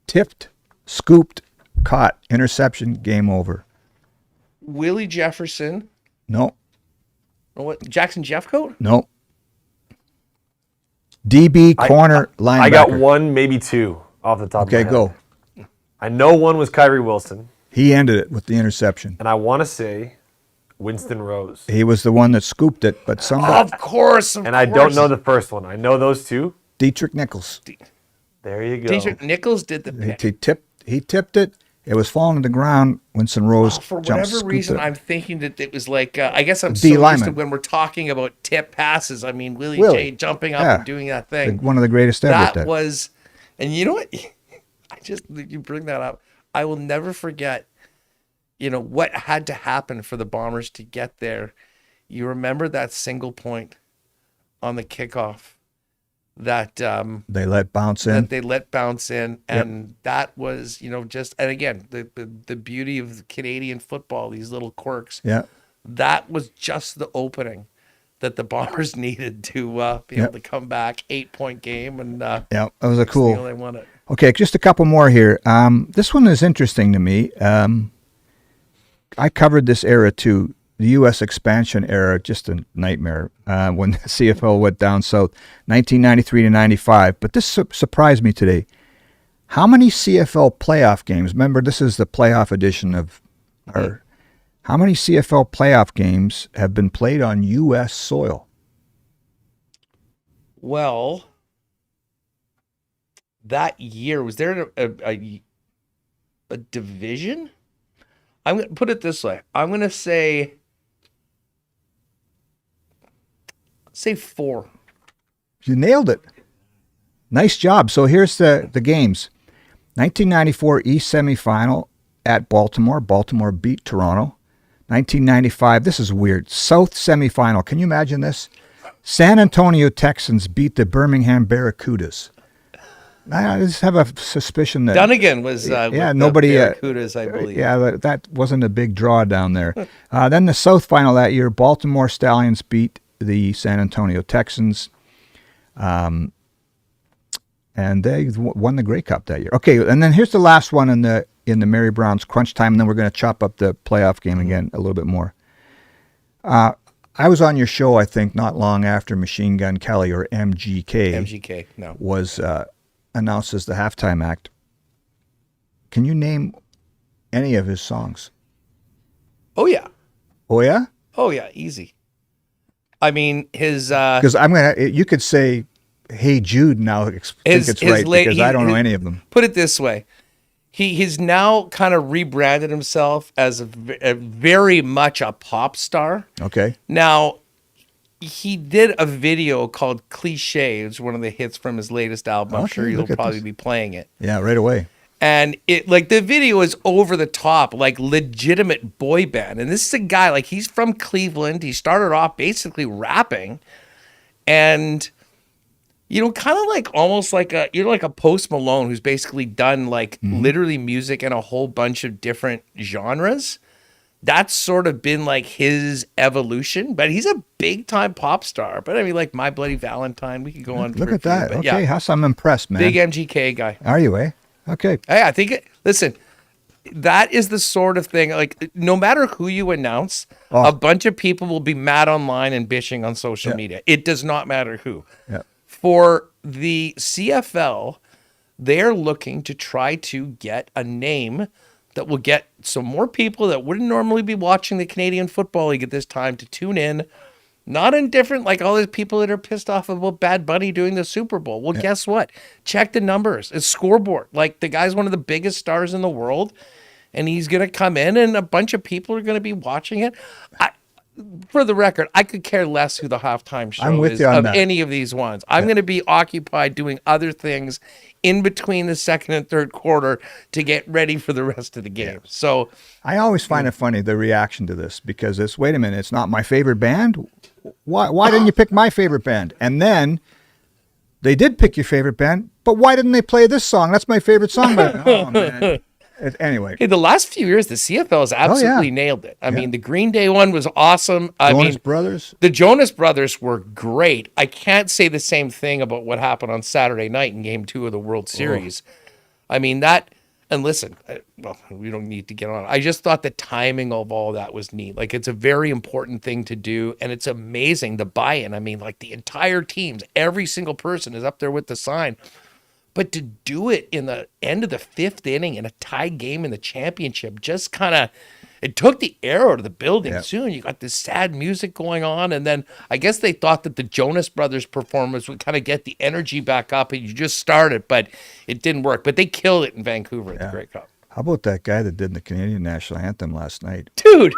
Tipped, scooped, caught, interception, game over. Willie Jefferson. No. What? Jackson Jeffcoat? No. DB corner linebacker. I got one, maybe two off the top of my head. Okay, go. I know one was Kyrie Wilson, He ended it with the interception. and I want to say Winston Rose. He was the one that scooped it, but somebody, Of course. And I don't know the first one. I know those two. Dietrich Nichols, There you go. Dietrich Nichols did the pick. he tipped it. It was falling to the ground. Winston Rose For jumped, whatever scooped reason, it. I'm thinking that it was like, I guess I'm D so used to lineman. when we're talking about tip passes. I mean, Willie Willie. J jumping up Yeah. and doing that thing. One of the greatest ever at That that. was, and you know what? You bring that up. I will never forget, what had to happen for the Bombers to get there. You remember that single point on the kickoff that They let bounce in. that they let bounce in, and that was just, and again, the beauty of Canadian football, these little quirks. Yeah. That was just the opening that the Bombers needed to be able to come back. 8-point game, and Yeah, that was a you know, cool. they won it. Okay, just a couple more here. This one is interesting to me. I covered this era too, the U.S. expansion era, just a nightmare when the CFL went down south, 1993 to 95. But this surprised me today. How many CFL playoff games? Remember, this is the playoff edition of our. How many CFL playoff games have been played on U.S. soil? Well, that year, was there a division? I'm going to put it this way. I'm going to say 4. You nailed it. Nice job. So here's the games. 1994 East semifinal at Baltimore. Baltimore beat Toronto. 1995, this is weird. South semifinal. Can you imagine this? San Antonio Texans beat the Birmingham Barracudas. I just have a suspicion that Dunnigan was with nobody. the Barracudas, I believe. Yeah, that wasn't a big draw down there. Then the South final that year, Baltimore Stallions beat the San Antonio Texans, and they won the Grey Cup that year. Okay, and then here's the last one in the Mary Brown's crunch time, and then we're going to chop up the playoff game again a little bit more. I was on your show, I think, not long after Machine Gun Kelly, or MGK, no. was announced as the halftime act. Can you name any of his songs? Oh, yeah. Oh, yeah? Oh, yeah, easy. I mean, his... Because you could say, Hey Jude now, think it's right, because I don't know any of them. Put it this way. He's now kind of rebranded himself as a very much a pop star. Okay. Now, he did a video called Cliche. It's one of the hits from his latest album. I'm Okay, sure you'll look at probably this. be playing it. Yeah, right away. And the video is over the top, like legitimate boy band. And this is a guy, he's from Cleveland. He started off basically rapping, and kind of almost like a Post Malone, who's basically done literally music in a whole bunch of different genres. That's sort of been his evolution, but he's a big time pop star. But I mean, My Bloody Valentine, we could go on. Look for a at few, that. but Okay, yeah, I'm impressed, man. big MGK guy. Are you, eh? Okay. Hey, I think listen, that is the sort of thing, no matter who you announce, a bunch of people will be mad online and bitching on social media. It does not matter who. Yeah. For the CFL, they're looking to try to get a name that will get some more people that wouldn't normally be watching the Canadian Football League at this time to tune in. Not indifferent like all these people that are pissed off about Bad Bunny doing the Super Bowl. Well, guess what? Check the numbers. It's scoreboard. The guy's one of the biggest stars in the world, and he's going to come in, and a bunch of people are going to be watching it. For the record, I could care less who the halftime show is of any of these ones. I'm going to be occupied doing other things in between the second and third quarter to get ready for the rest of the game. So I always find it funny, the reaction to this, because wait a minute, it's not my favorite band? Why didn't you pick my favorite band? And then they did pick your favorite band, but why didn't they play this song? That's my favorite song. But, oh, man. Anyway. Hey, the last few years, the CFL has absolutely nailed it. I mean, the Green Day one was awesome. Jonas Brothers? The Jonas Brothers were great. I can't say the same thing about what happened on Saturday night in Game 2 of the World Series. I mean, and listen, well, we don't need to get on. I just thought the timing of all that was neat. It's a very important thing to do, and it's amazing, the buy-in. I mean, the entire teams, every single person is up there with the sign. But to do it in the end of the 5th inning in a tied game in the championship just kind of, it took the air out of the building. Yeah. Soon you got this sad music going on. And then I guess they thought that the Jonas Brothers performance would kind of get the energy back up and you just started, but it didn't work. But they killed it in Vancouver at the Grey Cup. How about that guy that did the Canadian national anthem last night? Dude.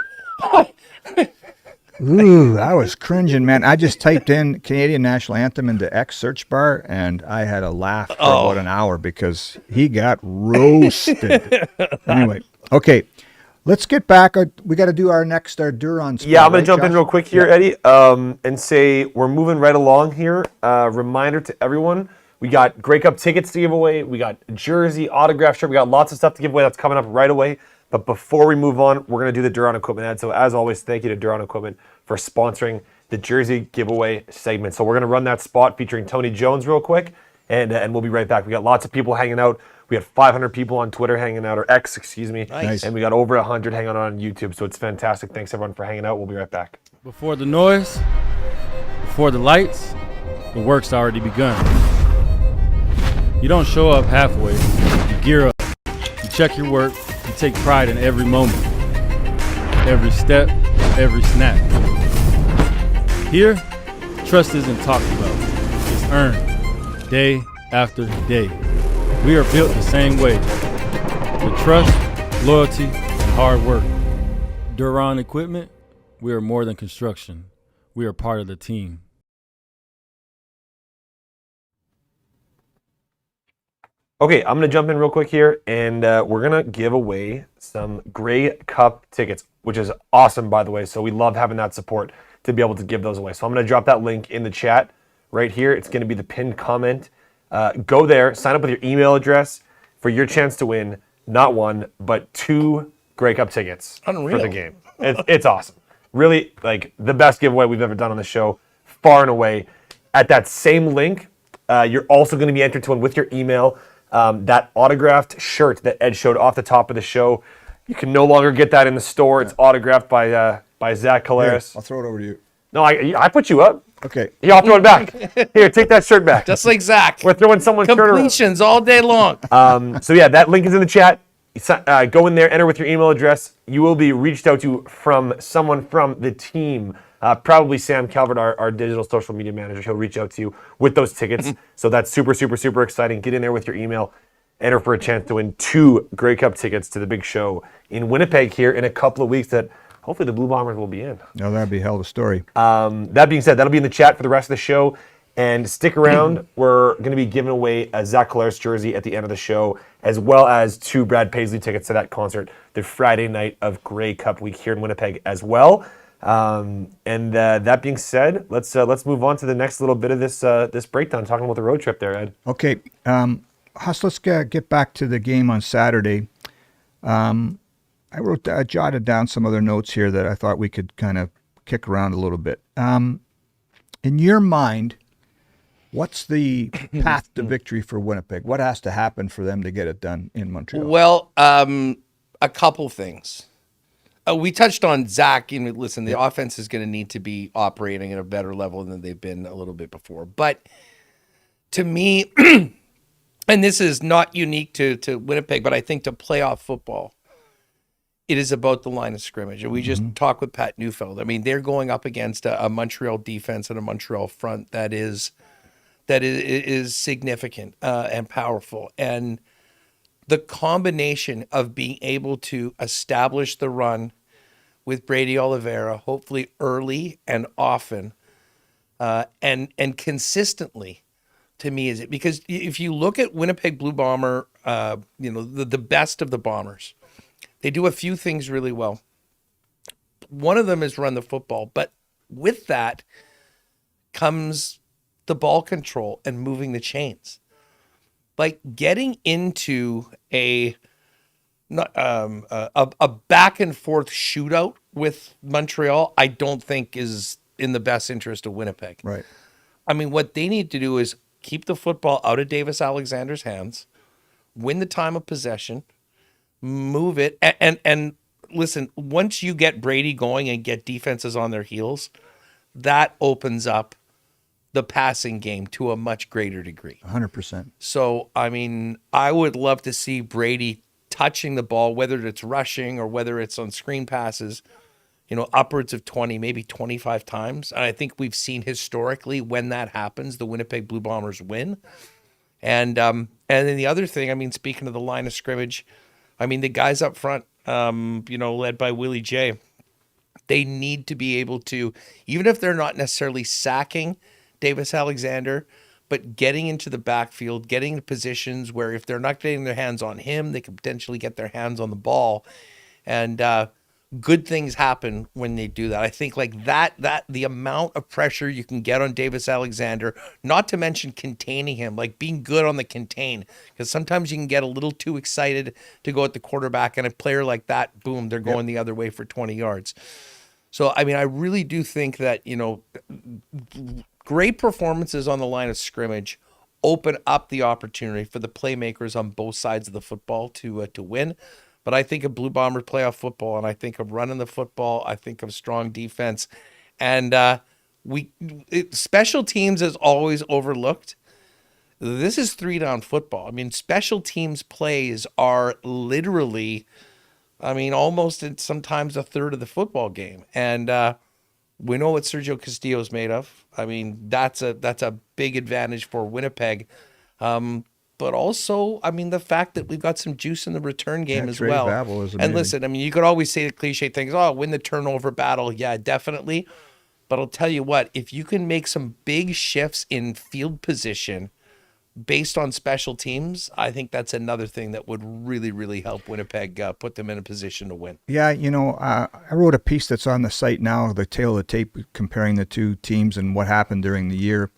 Ooh, I was cringing, man. I just typed in Canadian national anthem into X search bar, and I had a laugh for about an hour because he got roasted. Anyway, okay, let's get back. We got to do our Duron spot. Yeah, I'm going right, to jump in Josh? real quick here, Eddie, and say we're moving right along here. Reminder to everyone, we got Grey Cup tickets to give away. We got jersey, autograph shirt. We got lots of stuff to give away that's coming up right away. But before we move on, we're going to do the Duron Equipment ad. So as always, thank you to Duron Equipment for sponsoring the jersey giveaway segment. So we're going to run that spot featuring Tony Jones real quick, and we'll be right back. We got lots of people hanging out. We had 500 people on Twitter hanging out, or X, excuse me. Nice. And we got over 100 hanging out on YouTube. So it's fantastic. Thanks, everyone, for hanging out. We'll be right back. Before the noise, before the lights, the work's already begun. You don't show up halfway. You gear up. You check your work. You take pride in every moment, every step, every snap. Here, trust isn't talked about. It's earned, day after day. We are built the same way. With trust, loyalty, and hard work. Duron Equipment, we are more than construction. We are part of the team. Okay, I'm going to jump in real quick here, and we're going to give away some Grey Cup tickets, which is awesome, by the way. So we love having that support to be able to give those away. So I'm going to drop that link in the chat right here. It's going to be the pinned comment. Go there, sign up with your email address for your chance to win not one, but 2 Grey Cup tickets Unreal. for the game. It's awesome. Really, like, the best giveaway we've ever done on the show, far and away. At that same link, you're also going to be entered to win with your email. That autographed shirt that Ed showed off the top of the show, you can no longer get that in the store. It's autographed by Zach Here, Calaris. I'll throw it over to you. No, I put you up. Okay. Here, I'll throw it back. Here, take that shirt back. Just like Zach. We're throwing someone's shirt around. Completions all day long. So yeah, that link is in the chat. Go in there, enter with your email address. You will be reached out to from someone from the team. Probably Sam Calvert, our digital social media manager. He'll reach out to you with those tickets. So that's super, super, super exciting. Get in there with your email. Enter for a chance to win 2 Grey Cup tickets to the big show in Winnipeg here in a couple of weeks that hopefully the Blue Bombers will be in. No, that'd be a hell of a story. That being said, that'll be in the chat for the rest of the show. And stick around. We're going to be giving away a Zach Calaris jersey at the end of the show, as well as 2 Brad Paisley tickets to that concert the Friday night of Grey Cup week here in Winnipeg as well. That being said, let's move on to the next little bit of this breakdown, talking about the road trip there, Ed. Okay, Huss, let's get back to the game on Saturday. I jotted down some other notes here that I thought we could kind of kick around a little bit. In your mind, what's the path to victory for Winnipeg? What has to happen for them to get it done in Montreal? Well, a couple things. We touched on Zach. Listen, the offense is going to need to be operating at a better level than they've been a little bit before. But to me, and this is not unique to Winnipeg, but I think to playoff football, it is about the line of scrimmage. And we just talked with Pat Neufeld. I mean, they're going up against a Montreal defense and a Montreal front that is significant and powerful. And the combination of being able to establish the run with Brady Oliveira, hopefully early and often, and consistently, to me, is it because if you look at Winnipeg Blue Bomber, the best of the Bombers, they do a few things really well. One of them is run the football, but with that comes the ball control and moving the chains. Like getting into a back and forth shootout with Montreal, I don't think is in the best interest of Winnipeg. Right. I mean, what they need to do is keep the football out of Davis Alexander's hands, win the time of possession, move it, and listen, once you get Brady going and get defenses on their heels, that opens up the passing game to a much greater degree. 100%. So, I mean, I would love to see Brady touching the ball, whether it's rushing or whether it's on screen passes, upwards of 20, maybe 25 times. And I think we've seen historically when that happens, the Winnipeg Blue Bombers win. And then the other thing, I mean, speaking of the line of scrimmage, I mean, the guys up front, led by Willie J, they need to be able to, even if they're not necessarily sacking Davis Alexander, but getting into the backfield, getting into positions where if they're not getting their hands on him, they could potentially get their hands on the ball. And good things happen when they do that. I think like that the amount of pressure you can get on Davis Alexander, not to mention containing him, like being good on the contain, because sometimes you can get a little too excited to go at the quarterback, and a player like that, boom, they're going the other way for 20 yards. So, I mean, I really do think that, great performances on the line of scrimmage open up the opportunity for the playmakers on both sides of the football to win. But I think of Blue Bomber playoff football, and I think of running the football. I think of strong defense, and special teams is always overlooked. This is 3-down football. I mean, special teams plays are literally, I mean, almost sometimes a third of the football game, and we know what Sergio Castillo's made of. I mean, that's a big advantage for Winnipeg. But also, I mean, the fact that we've got some juice in the return game as Trey well. Babel is And amazing. listen, I mean, you could always say the cliche things, win the turnover battle. Yeah, definitely. But I'll tell you what, if you can make some big shifts in field position based on special teams, I think that's another thing that would really, really help Winnipeg put them in a position to win. Yeah, I wrote a piece that's on the site now, the tail of the tape, comparing the two teams and what happened during the year.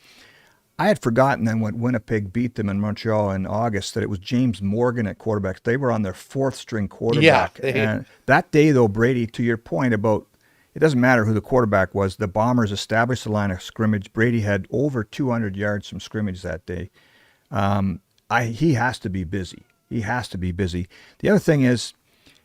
I had forgotten then when Winnipeg beat them in Montreal in August that it was James Morgan at quarterback. They were on their fourth-string quarterback. Yeah. And that day, though, Brady, to your point about it doesn't matter who the quarterback was, the Bombers established the line of scrimmage. Brady had over 200 yards from scrimmage that day. He has to be busy. He has to be busy. The other thing is,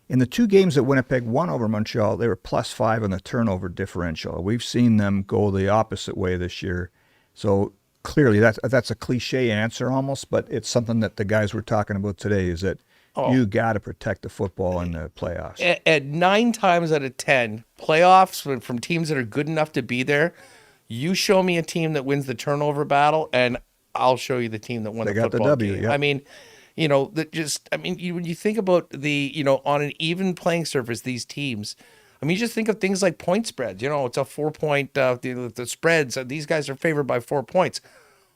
in the two games that Winnipeg won over Montreal, they were +5 on the turnover differential. We've seen them go the opposite way this year. So clearly, that's a cliche answer almost, but it's something that the guys were talking about today, is that you got to protect the football in the playoffs. At 9 times out of 10, playoffs from teams that are good enough to be there, you show me a team that wins the turnover battle, and I'll show you the team that won the football game. Yeah. I mean, when you think about on an even playing surface, these teams, I mean, you just think of things like point spreads. It's a 4-point, the spreads. These guys are favored by 4 points.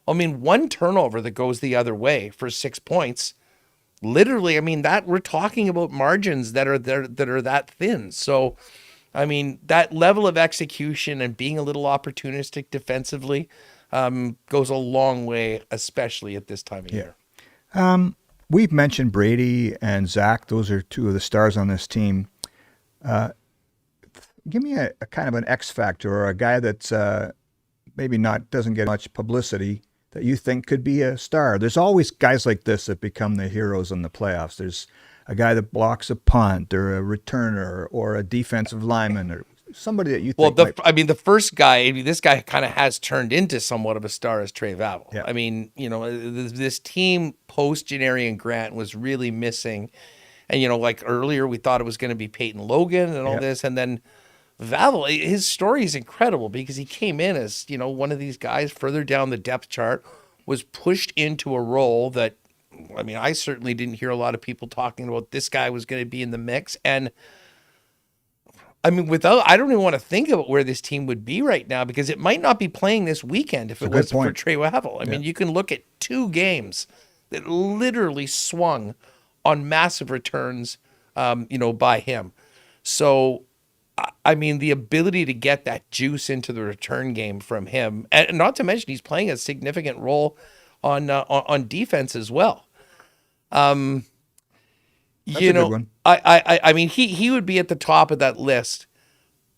I mean, one turnover that goes the other way for 6 points, literally, I mean, that we're talking about margins that are that thin. So, I mean, that level of execution and being a little opportunistic defensively goes a long way, especially at this time of year. We've mentioned Brady and Zach. Those are two of the stars on this team. Give me a kind of an X factor, or a guy that's maybe doesn't get much publicity that you think could be a star. There's always guys like this that become the heroes in the playoffs. There's a guy that blocks a punt, or a returner, or a defensive lineman, or somebody that you think. The first guy, this guy kind of has turned into somewhat of a star, is Trey Babel. Yeah. I mean, this team post Janarian Grant was really missing. And, like earlier, we thought it was going to be Peyton Logan and all this. And then Babel, his story is incredible because he came in as, one of these guys further down the depth chart, was pushed into a role that, I mean, I certainly didn't hear a lot of people talking about this guy was going to be in the mix. And I mean, I don't even want to think about where this team would be right now, because it might not be playing this weekend if it wasn't for Trey Babel. I mean, you can look at 2 games that literally swung on massive returns, by him. So, I mean, the ability to get that juice into the return game from him, and not to mention he's playing a significant role on defense as well. That's a good one. I mean, he would be at the top of that list,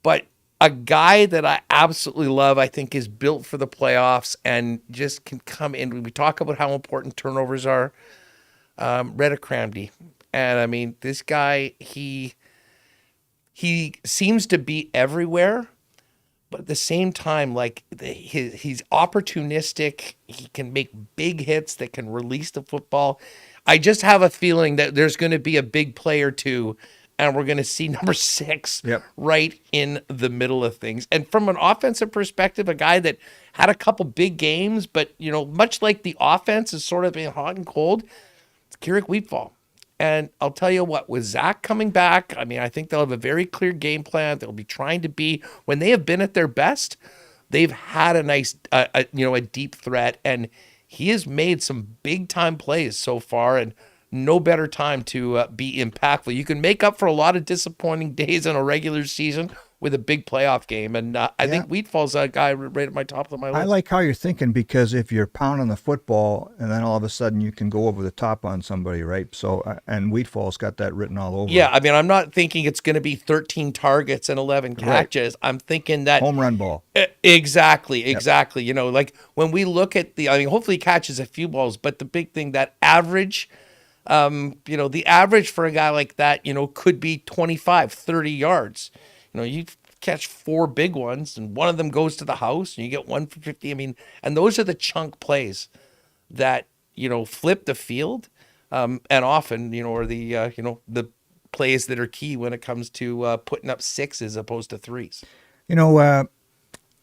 but a guy that I absolutely love, I think, is built for the playoffs and just can come in. We talk about how important turnovers are. Rhett Cramdy. And I mean, this guy, he seems to be everywhere, But at the same time, like he's opportunistic. He can make big hits that can release the football. I just have a feeling that there's going to be a big play or two, and we're going to see number 6 Yep. right in the middle of things. And from an offensive perspective, a guy that had a couple big games, but much like the offense is sort of being hot and cold, it's Garrick Wheatfall. And I'll tell you what, with Zach coming back, I mean, I think they'll have a very clear game plan. They'll be trying to be, when they have been at their best, they've had a nice, a deep threat. And he has made some big time plays so far, and no better time to be impactful. You can make up for a lot of disappointing days in a regular season with a big playoff game. And I think Wheatfall's a guy right at my top of my list. I like how you're thinking, because if you're pounding the football and then all of a sudden you can go over the top on somebody, right? So, and Wheatfall's got that written all over. Yeah, I mean, I'm not thinking it's going to be 13 targets and 11 catches. Right. I'm thinking that home run ball. Exactly. Like when we look at hopefully he catches a few balls, but the big thing, that average, the average for a guy like that, could be 25, 30 yards. You catch 4 big ones and one of them goes to the house and you get 1 for 50. I mean, and those are the chunk plays that, flip the field. And often, are the plays that are key when it comes to putting up 6s as opposed to 3s.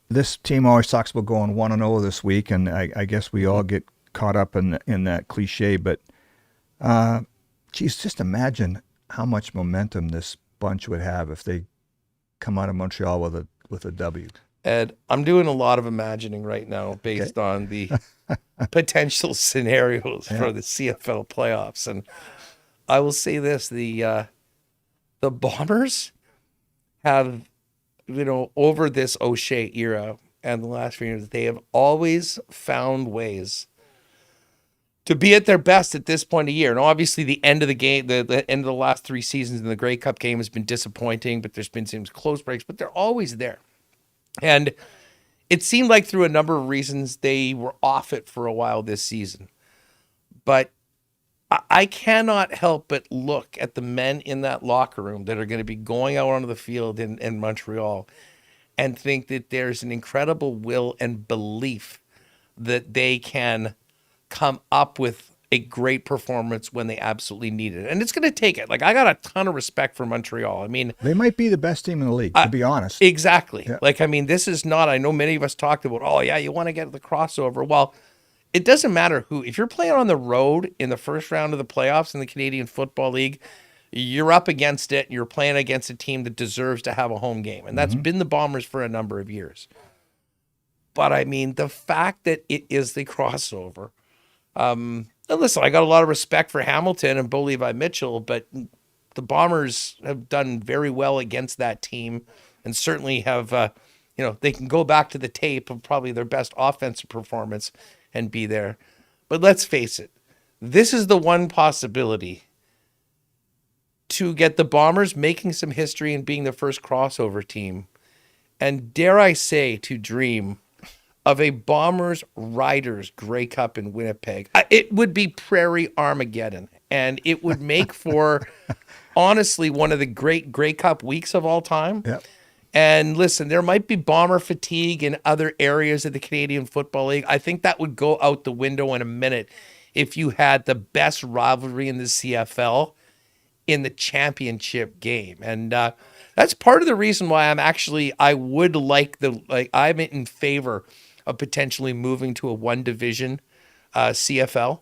This team always talks about going 1-0 this week, and I guess we all get caught up in that cliche, but geez, just imagine how much momentum this bunch would have if they come out of Montreal with a W. Ed, I'm doing a lot of imagining right now based on the potential scenarios for the CFL playoffs. And I will say this, the Bombers have, over this O'Shea era and the last few years, they have always found ways to be at their best at this point of year. And obviously the end of the game, the end of the last 3 seasons in the Grey Cup game has been disappointing, but there's been some close breaks, but they're always there. And it seemed like through a number of reasons they were off it for a while this season. But I cannot help but look at the men in that locker room that are going to be going out onto the field in Montreal and think that there's an incredible will and belief that they can come up with a great performance when they absolutely need it. And it's going to take it. Like, I got a ton of respect for Montreal. I mean, they might be the best team in the league, to be honest. Exactly. Yeah. Like, I mean, this is not, I know many of us talked about, you want to get the crossover. Well, it doesn't matter who. If you're playing on the road in the first round of the playoffs in the Canadian Football League, you're up against it. You're playing against a team that deserves to have a home game. And that's been the Bombers for a number of years. But, I mean, the fact that it is the crossover, listen, I got a lot of respect for Hamilton and Bo Levi Mitchell, but the Bombers have done very well against that team and certainly have, they can go back to the tape of probably their best offensive performance and be there. But let's face it, this is the one possibility to get the Bombers making some history and being the first crossover team. And dare I say, to dream of a Bombers Riders Grey Cup in Winnipeg. It would be Prairie Armageddon, and it would make for, honestly, one of the great Grey Cup weeks of all time. Yep. And listen, there might be Bomber fatigue in other areas of the Canadian Football League. I think that would go out the window in a minute if you had the best rivalry in the CFL in the championship game. And that's part of the reason why I'm in favor of potentially moving to a one-division CFL.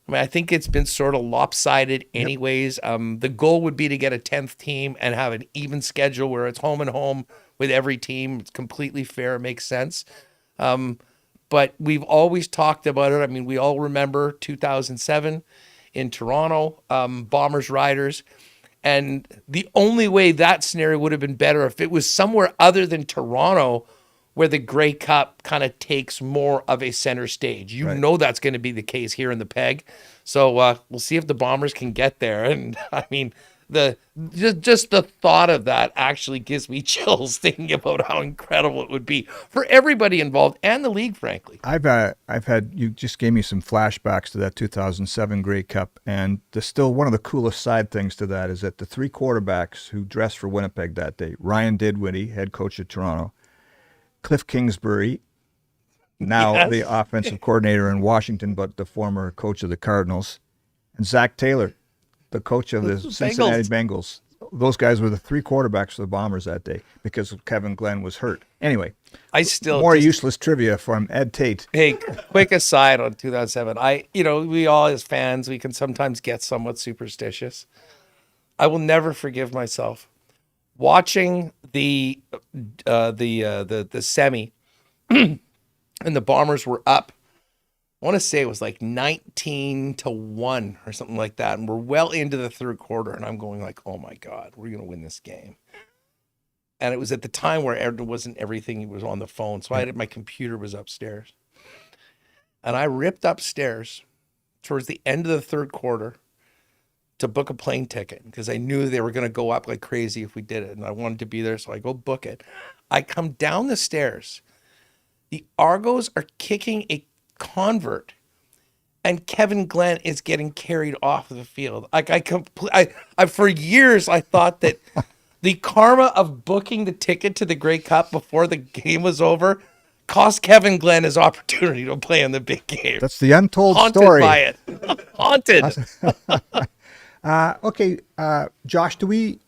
I mean, I think it's been sort of lopsided anyways. The goal would be to get a 10th team and have an even schedule where it's home and home with every team. It's completely fair. It makes sense. But we've always talked about it. I mean, we all remember 2007 in Toronto, Bombers Riders. And the only way that scenario would have been better if it was somewhere other than Toronto, where the Grey Cup kind of takes more of a center stage. You know that's going to be the case here in the Peg. So we'll see if the Bombers can get there. And I mean, just the thought of that actually gives me chills thinking about how incredible it would be for everybody involved and the league, frankly. I've had, you just gave me some flashbacks to that 2007 Grey Cup, and still one of the coolest side things to that is that the 3 quarterbacks who dressed for Winnipeg that day, Ryan Didwitty, head coach of Toronto, Cliff Kingsbury, now Yes. the offensive coordinator in Washington, but the former coach of the Cardinals, and Zach Taylor, the coach of the Cincinnati Bengals. Those guys were the 3 quarterbacks for the Bombers that day because Kevin Glenn was hurt. Anyway, I still more just- useless trivia from Ed Tate. Hey, quick aside on 2007. We all as fans, we can sometimes get somewhat superstitious. I will never forgive myself watching the semi, and the Bombers were up. I want to say it was like 19-1 or something like that, and we're well into the third quarter, and I'm going like, "Oh my God, we're gonna win this game." And it was at the time where it wasn't everything. It was on the phone, so my computer was upstairs, and I ripped upstairs towards the end of the third quarter to book a plane ticket because I knew they were going to go up like crazy if we did it, and I wanted to be there, so I go book it. I come down the stairs. The Argos are kicking a convert, and Kevin Glenn is getting carried off of the field. Like I for years I thought that the karma of booking the ticket to the Grey Cup before the game was over cost Kevin Glenn his opportunity to play in the big game. That's the untold Haunted story. by it. Haunted. Okay, Josh, do we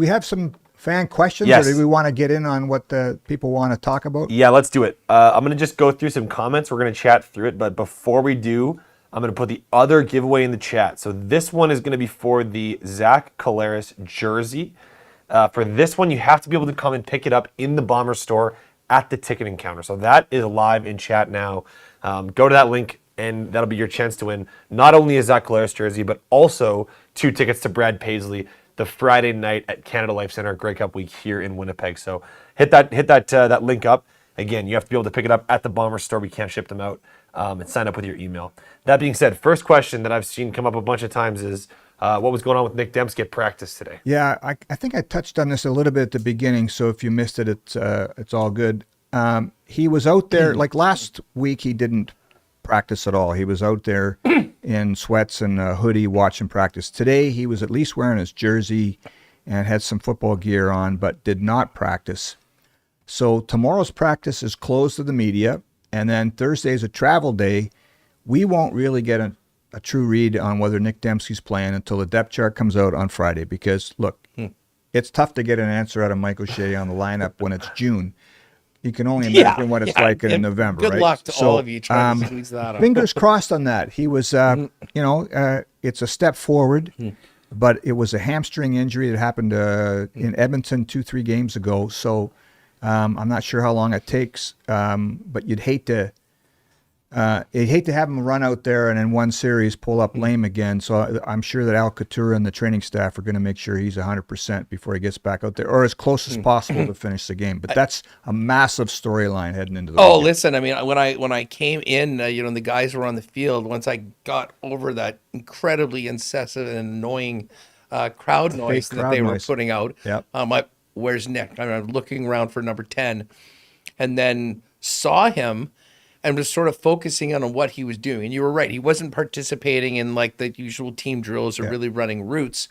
have some fan questions, Yes. or do we want to get in on what the people want to talk about? Yeah, let's do it. I'm going to just go through some comments. We're going to chat through it. But before we do, I'm going to put the other giveaway in the chat. So this one is going to be for the Zach Collaros jersey. For this one, you have to be able to come and pick it up in the Bomber store at the ticketing counter. So that is live in chat now. Go to that link, and that'll be your chance to win not only a Zach Collaros jersey, but also 2 tickets to Brad Paisley the Friday night at Canada Life Center Grey Cup Week here in Winnipeg. So hit that link up. Again, you have to be able to pick it up at the Bomber store. We can't ship them out. And sign up with your email. That being said, first question that I've seen come up a bunch of times is what was going on with Nick Dembski at practice today? Yeah, I think I touched on this a little bit at the beginning, so if you missed it, it's all good. He was out there, like last week he didn't practice at all. He was out there in sweats and a hoodie watching practice. Today he was at least wearing his jersey and had some football gear on, but did not practice. So tomorrow's practice is closed to the media, and then Thursday is a travel day. We won't really get a true read on whether Nick Dembski's playing until the depth chart comes out on Friday, because look, it's tough to get an answer out of Mike O'Shea on the lineup when it's June. You can only imagine what it's like in November. Good right? luck to all of you trying to squeeze that out. Fingers crossed on that. He was, it's a step forward, but it was a hamstring injury that happened in Edmonton 2-3 games ago. So I'm not sure how long it takes, but you'd hate to have him run out there and in one series pull up lame again. So I'm sure that Al Couture and the training staff are going to make sure he's 100% before he gets back out there, or as close as possible to finish the game. But that's a massive storyline heading into the Oh, weekend. listen, I mean, when I came in, and the guys were on the field, once I got over that incredibly incessant and annoying crowd noise that crowd they were noise. putting out, Yep. Where's Nick? I'm looking around for number 10, and then saw him and was sort of focusing on what he was doing. And you were right. He wasn't participating in like the usual team drills or really running routes.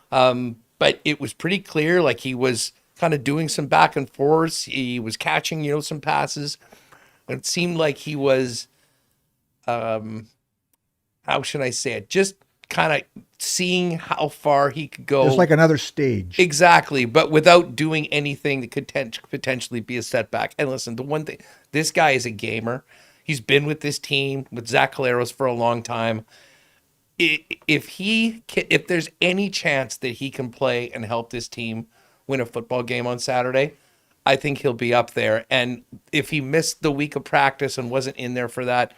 But it was pretty clear, like he was kind of doing some back and forths. He was catching, some passes. It seemed like he was, how should I say it? Just kind of seeing how far he could go. It's like another stage. Exactly, but without doing anything that could potentially be a setback. And listen, the one thing, this guy is a gamer. He's been with this team, with Zach Collaros for a long time. If there's any chance that he can play and help this team win a football game on Saturday, I think he'll be up there. And if he missed the week of practice and wasn't in there for that,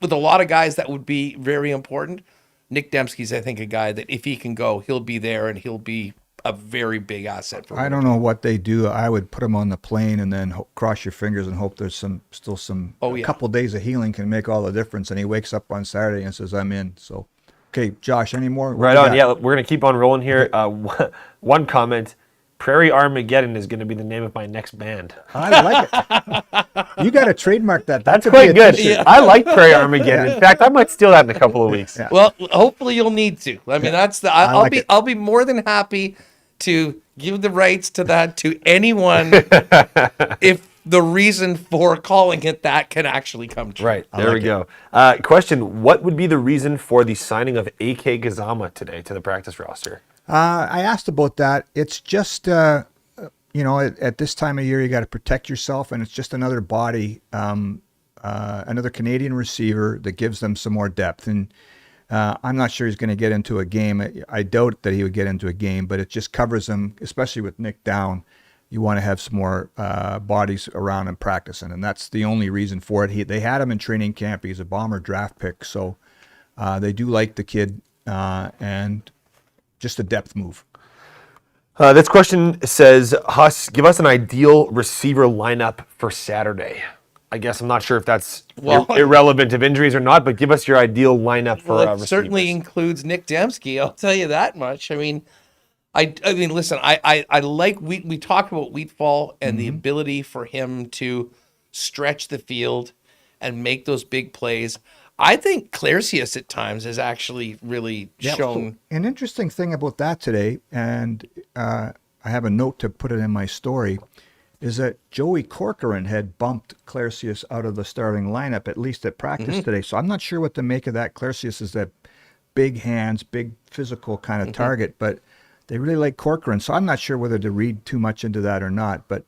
with a lot of guys that would be very important, Nick Dembski's, I think, a guy that if he can go, he'll be there and he'll be a very big asset for I don't know what they do. I would put him on the plane and then cross your fingers and hope there's still some Oh, yeah. a couple days of healing can make all the difference. And he wakes up on Saturday and says, "I'm in." So, okay, Josh, any more? What Right do you on. got? Yeah, we're going to keep on rolling here. One comment. Prairie Armageddon is going to be the name of my next band. I like it. You got to trademark that. That's could be quite a good. t-shirt. I like Prairie Armageddon. In fact, I might steal that in a couple of weeks. Yeah. Well, hopefully you'll need to. I mean, like I'll be more than happy to give the rights to that to anyone if the reason for calling it that can actually come true. Right, there we go. Question, what would be the reason for the signing of A.K. Gazama today to the practice roster? I asked about that. It's just, at this time of year, you got to protect yourself, and it's just another body, another Canadian receiver that gives them some more depth. And I'm not sure he's going to get into a game. I doubt that he would get into a game, but it just covers him, especially with Nick down. You want to have some more bodies around him practicing, and that's the only reason for it. They had him in training camp. He's a Bomber draft pick, so they do like the kid, and just a depth move. This question says, Huss, give us an ideal receiver lineup for Saturday. I guess I'm not sure if that's irrelevant of injuries or not, but give us your ideal lineup for Well, it receivers. certainly includes Nick Dembski. I'll tell you that much. I mean, listen. I like we talked about Wheatfall and the ability for him to stretch the field and make those big plays. I think Claircius at times has actually really shown. An interesting thing about that today, and I have a note to put it in my story, is that Joey Corcoran had bumped Claircius out of the starting lineup, at least at practice today. So I'm not sure what to make of that. Claircius is that big hands, big physical kind of target, but they really like Corcoran. So I'm not sure whether to read too much into that or not. But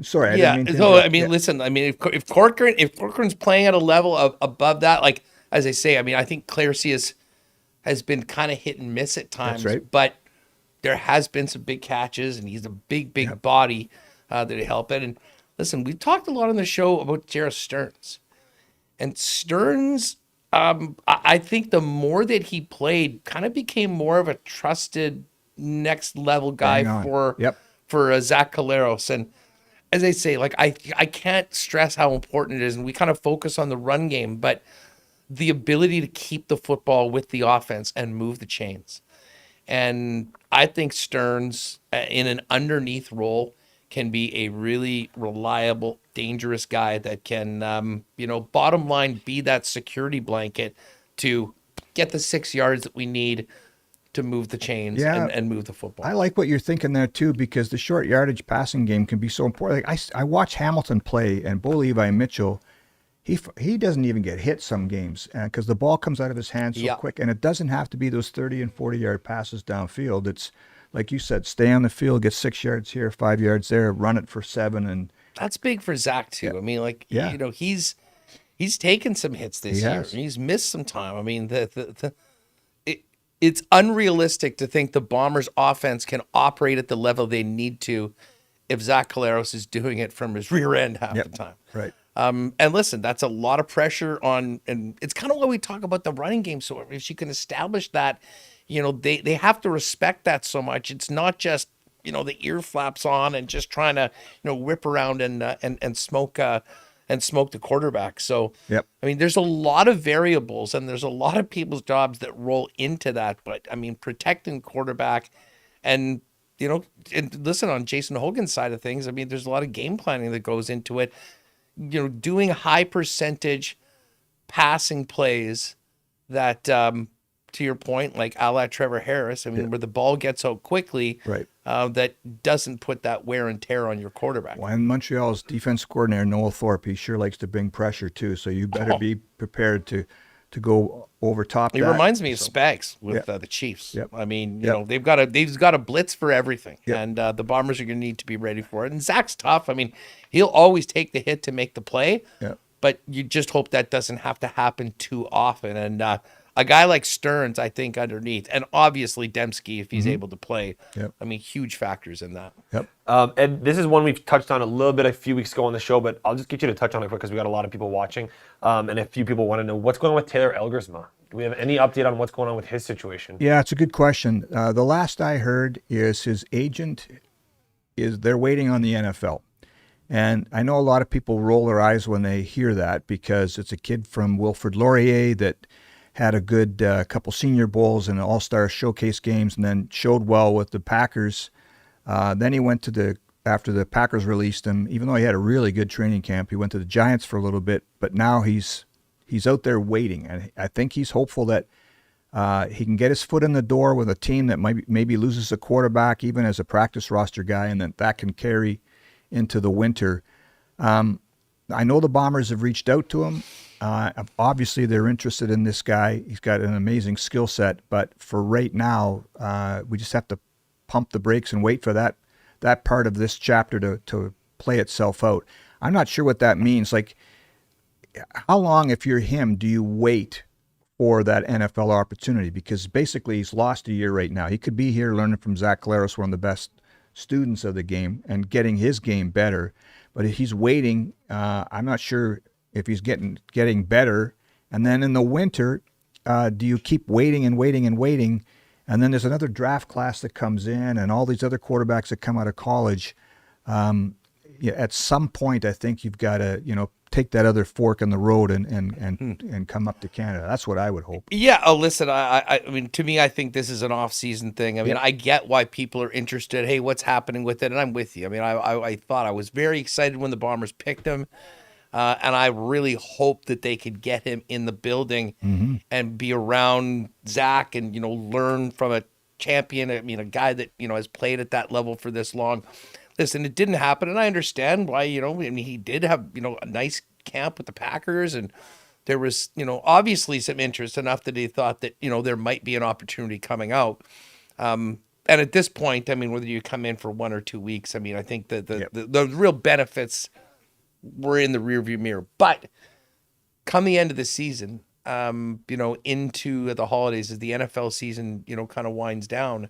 sorry, I didn't mean to interrupt. Listen. I mean, if Corcoran's playing at a level above that, like as I say, I mean, I think Claircius has been kind of hit and miss at times. That's right. But there has been some big catches, and he's a big body that he help it. And listen, we've talked a lot on the show about Jarrett Stearns, and Stearns. I think the more that he played, kind of became more of a trusted next level guy for Zach Caleros. And as I say, like I can't stress how important it is, and we kind of focus on the run game, but the ability to keep the football with the offense and move the chains. And I think Stearns in an underneath role can be a really reliable, dangerous guy that can, bottom line, be that security blanket to get the 6 yards that we need to move the chains and move the football. I like what you're thinking there too, because the short yardage passing game can be so important. Like I watch Hamilton play, and Bo Levi Mitchell, he doesn't even get hit some games because the ball comes out of his hands so quick, and it doesn't have to be those 30 and 40-yard passes downfield. It's like you said, stay on the field, get 6 yards here, 5 yards there, run it for 7, and that's big for Zach too. I mean, he's taken some hits this year. He's missed some time. I mean, it's unrealistic to think the Bombers' offense can operate at the level they need to if Zach Caleros is doing it from his rear end half the time. Right. And listen, that's a lot of pressure on, and it's kind of why we talk about the running game. So if you can establish that, they have to respect that so much. It's not just, the ear flaps on and just trying to, whip around and smoke the quarterback. So, I mean, there's a lot of variables and there's a lot of people's jobs that roll into that. But I mean, protecting quarterback and, and listen, on Jason Hogan's side of things, I mean, there's a lot of game planning that goes into it. Doing high percentage passing plays that, to your point, like a la Trevor Harris, I mean, where the ball gets out quickly, that doesn't put that wear and tear on your quarterback. Well, and Montreal's defense coordinator, Noel Thorpe, he sure likes to bring pressure too, so you better be prepared to go over top. It reminds me of Spags with the Chiefs. I mean, they've got a blitz for everything, and the Bombers are going to need to be ready for it. And Zach's tough. I mean, he'll always take the hit to make the play, but you just hope that doesn't have to happen too often. And a guy like Stearns, I think, underneath, and obviously Dembski, if he's able to play, I mean, huge factors in that. And this is one we've touched on a little bit a few weeks ago on the show, but I'll just get you to touch on it quick because we got a lot of people watching, and a few people want to know what's going on with Taylor Elgersma. Do we have any update on what's going on with his situation? Yeah, it's a good question. The last I heard is his agent they're waiting on the NFL. And I know a lot of people roll their eyes when they hear that because it's a kid from Wilfrid Laurier that had a good couple Senior Bowls and All-Star Showcase games and then showed well with the Packers. Then he went after the Packers released him, even though he had a really good training camp, he went to the Giants for a little bit, but now he's out there waiting. And I think he's hopeful that he can get his foot in the door with a team that maybe loses a quarterback even as a practice roster guy, and that can carry into the winter. I know the Bombers have reached out to him. Obviously, they're interested in this guy. He's got an amazing skill set, but for right now, we just have to pump the brakes and wait for that part of this chapter to play itself out. I'm not sure what that means. Like, how long, if you're him, do you wait for that NFL opportunity? Because basically, he's lost a year right now. He could be here learning from Zach Collaros, one of the best students of the game, and getting his game better. But if he's waiting, I'm not sure if he's getting better. And then in the winter, do you keep waiting and waiting and waiting? And then there's another draft class that comes in, and all these other quarterbacks that come out of college. At some point, I think you've got to, take that other fork in the road and come up to Canada. That's what I would hope. Yeah. Oh, listen, I mean, to me, I think this is an off-season thing. I mean, I get why people are interested. Hey, what's happening with it? And I'm with you. I mean, I thought I was very excited when the Bombers picked him. And I really hope that they could get him in the building and be around Zach and, learn from a champion. I mean, a guy that, has played at that level for this long. Listen, it didn't happen. And I understand why, I mean, he did have, a nice camp with the Packers. And there was, obviously some interest enough that he thought that, there might be an opportunity coming out. And at this point, I mean, whether you come in for 1 or 2 weeks, I mean, I think that the real benefits were in the rearview mirror. But come the end of the season, into the holidays, as the NFL season, kind of winds down,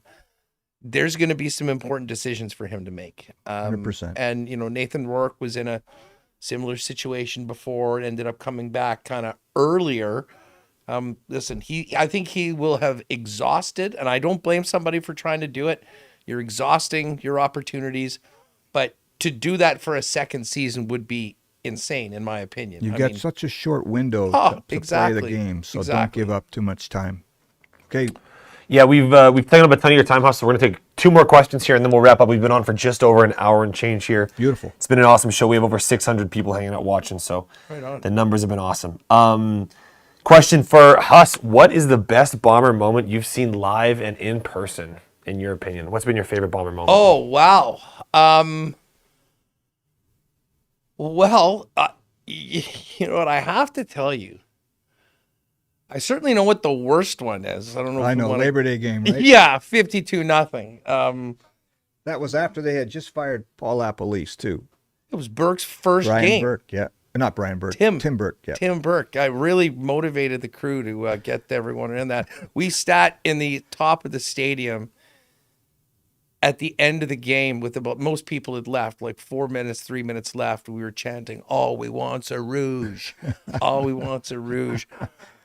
there's going to be some important decisions for him to make. 100%. And, Nathan Rourke was in a similar situation before and ended up coming back kind of earlier. Listen, I think he will have exhausted, and I don't blame somebody for trying to do it. You're exhausting your opportunities, but to do that for a second season would be insane, in my opinion. You've got such a short window to play the game, so don't give up too much time. Okay. Yeah, we've taken up a ton of your time, Huss, so we're going to take 2 more questions here, and then we'll wrap up. We've been on for just over an hour and change here. Beautiful. It's been an awesome show. We have over 600 people hanging out watching, so the numbers have been awesome. Question for Huss: what is the best Bomber moment you've seen live and in person, in your opinion? What's been your favorite Bomber moment? Oh, wow. Well, you know what? I have to tell you, I certainly know what the worst one is. I don't know. I know, Labor Day game, right? Yeah, 52-0. That was after they had just fired Paul Lapalisse, too. It was Burke's first Brian game. Burke, yeah. Not Brian Burke. Tim Burke, yeah. Tim Burke. I really motivated the crew to get everyone in that. We sat in the top of the stadium at the end of the game with most people had left, like 4 minutes, 3 minutes left. We were chanting, "All we want's a rouge. All we want's a rouge."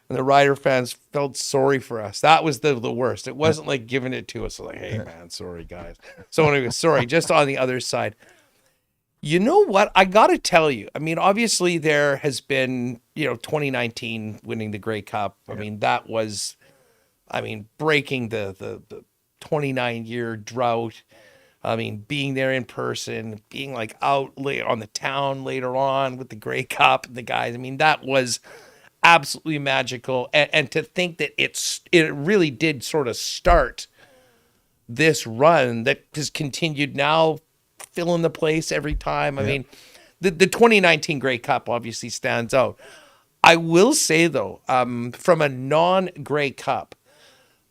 And the Rider fans felt sorry for us. That was the worst. It wasn't like giving it to us like, "Hey, man, sorry, guys." So anyway, sorry, just on the other side. You know what? I got to tell you, I mean, obviously there has been, 2019 winning the Grey Cup. I mean, that was, breaking the 29-year drought. I mean, being there in person, being like out late on the town later on with the Grey Cup and the guys. I mean, that was absolutely magical. And to think that it really did sort of start this run that has continued now, filling the place every time. I mean, the 2019 Grey Cup obviously stands out. I will say, though, from a non-Grey Cup,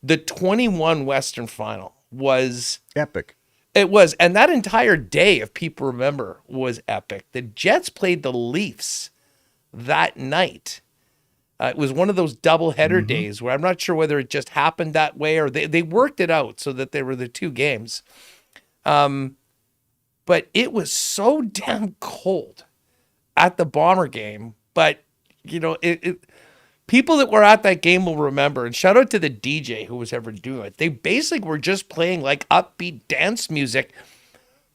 the 21 Western Final was epic. It was. And that entire day, if people remember, was epic. The Jets played the Leafs that night. It was one of those double-header days where I'm not sure whether it just happened that way or they worked it out so that there were the 2 games. But it was so damn cold at the Bomber game. But, people that were at that game will remember. And shout out to the DJ who was ever doing it. They basically were just playing like upbeat dance music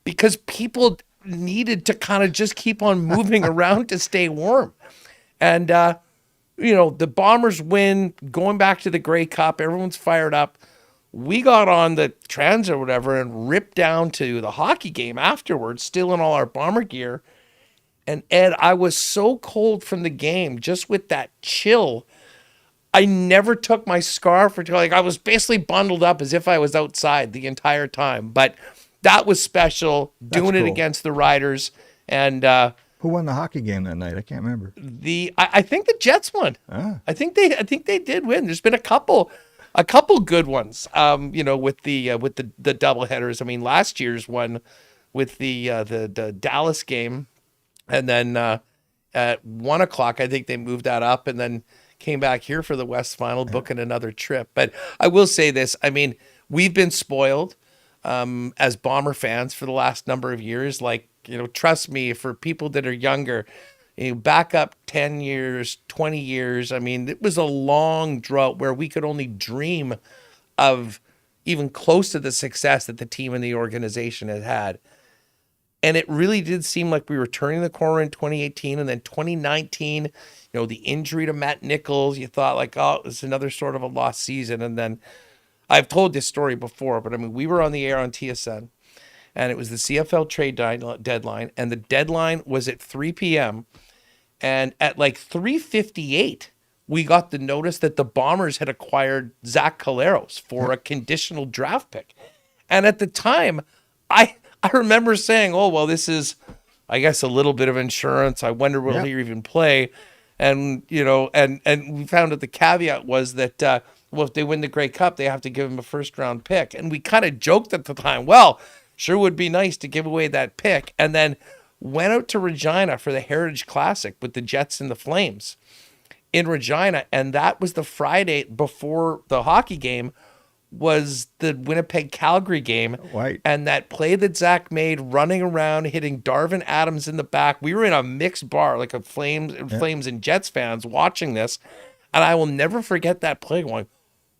because people needed to kind of just keep on moving around to stay warm. And, the Bombers win, going back to the Grey Cup. Everyone's fired up. We got on the trans or whatever and ripped down to the hockey game afterwards, still in all our Bomber gear. And Ed, I was so cold from the game, just with that chill. I never took my scarf or I was basically bundled up as if I was outside the entire time. But that was special, doing it against the Riders. And Who won the hockey game that night? I can't remember. I think the Jets won. I think they did win. There's been a couple good ones. With the double headers. I mean, last year's one with the Dallas game, and then at 1:00, I think they moved that up, and then came back here for the West Final, booking another trip. But I will say this: I mean, we've been spoiled as Bomber fans for the last number of years. Like, trust me, for people that are younger, back up 10 years, 20 years. I mean, it was a long drought where we could only dream of even close to the success that the team and the organization had had. And it really did seem like we were turning the corner in 2018, and then 2019, the injury to Matt Nichols, you thought like, oh, it's another sort of a lost season. And then I've told this story before, but I mean, we were on the air on TSN, and it was the CFL trade deadline, and the deadline was at 3 p.m. And at like 3:58, we got the notice that the Bombers had acquired Zach Collaros for a conditional draft pick. And at the time, I remember saying, oh, well, this is, I guess, a little bit of insurance. I wonder will he even play? And, and we found out the caveat was that, well, if they win the Grey Cup, they have to give him a first-round pick. And we kind of joked at the time, well, sure would be nice to give away that pick. And then went out to Regina for the Heritage Classic with the Jets and the Flames in Regina. And that was the Friday before the hockey game was the Winnipeg-Calgary game. Right. And that play that Zach made running around, hitting Darvin Adams in the back. We were in a mixed bar, like a Flames and Jets fans watching this. And I will never forget that play going,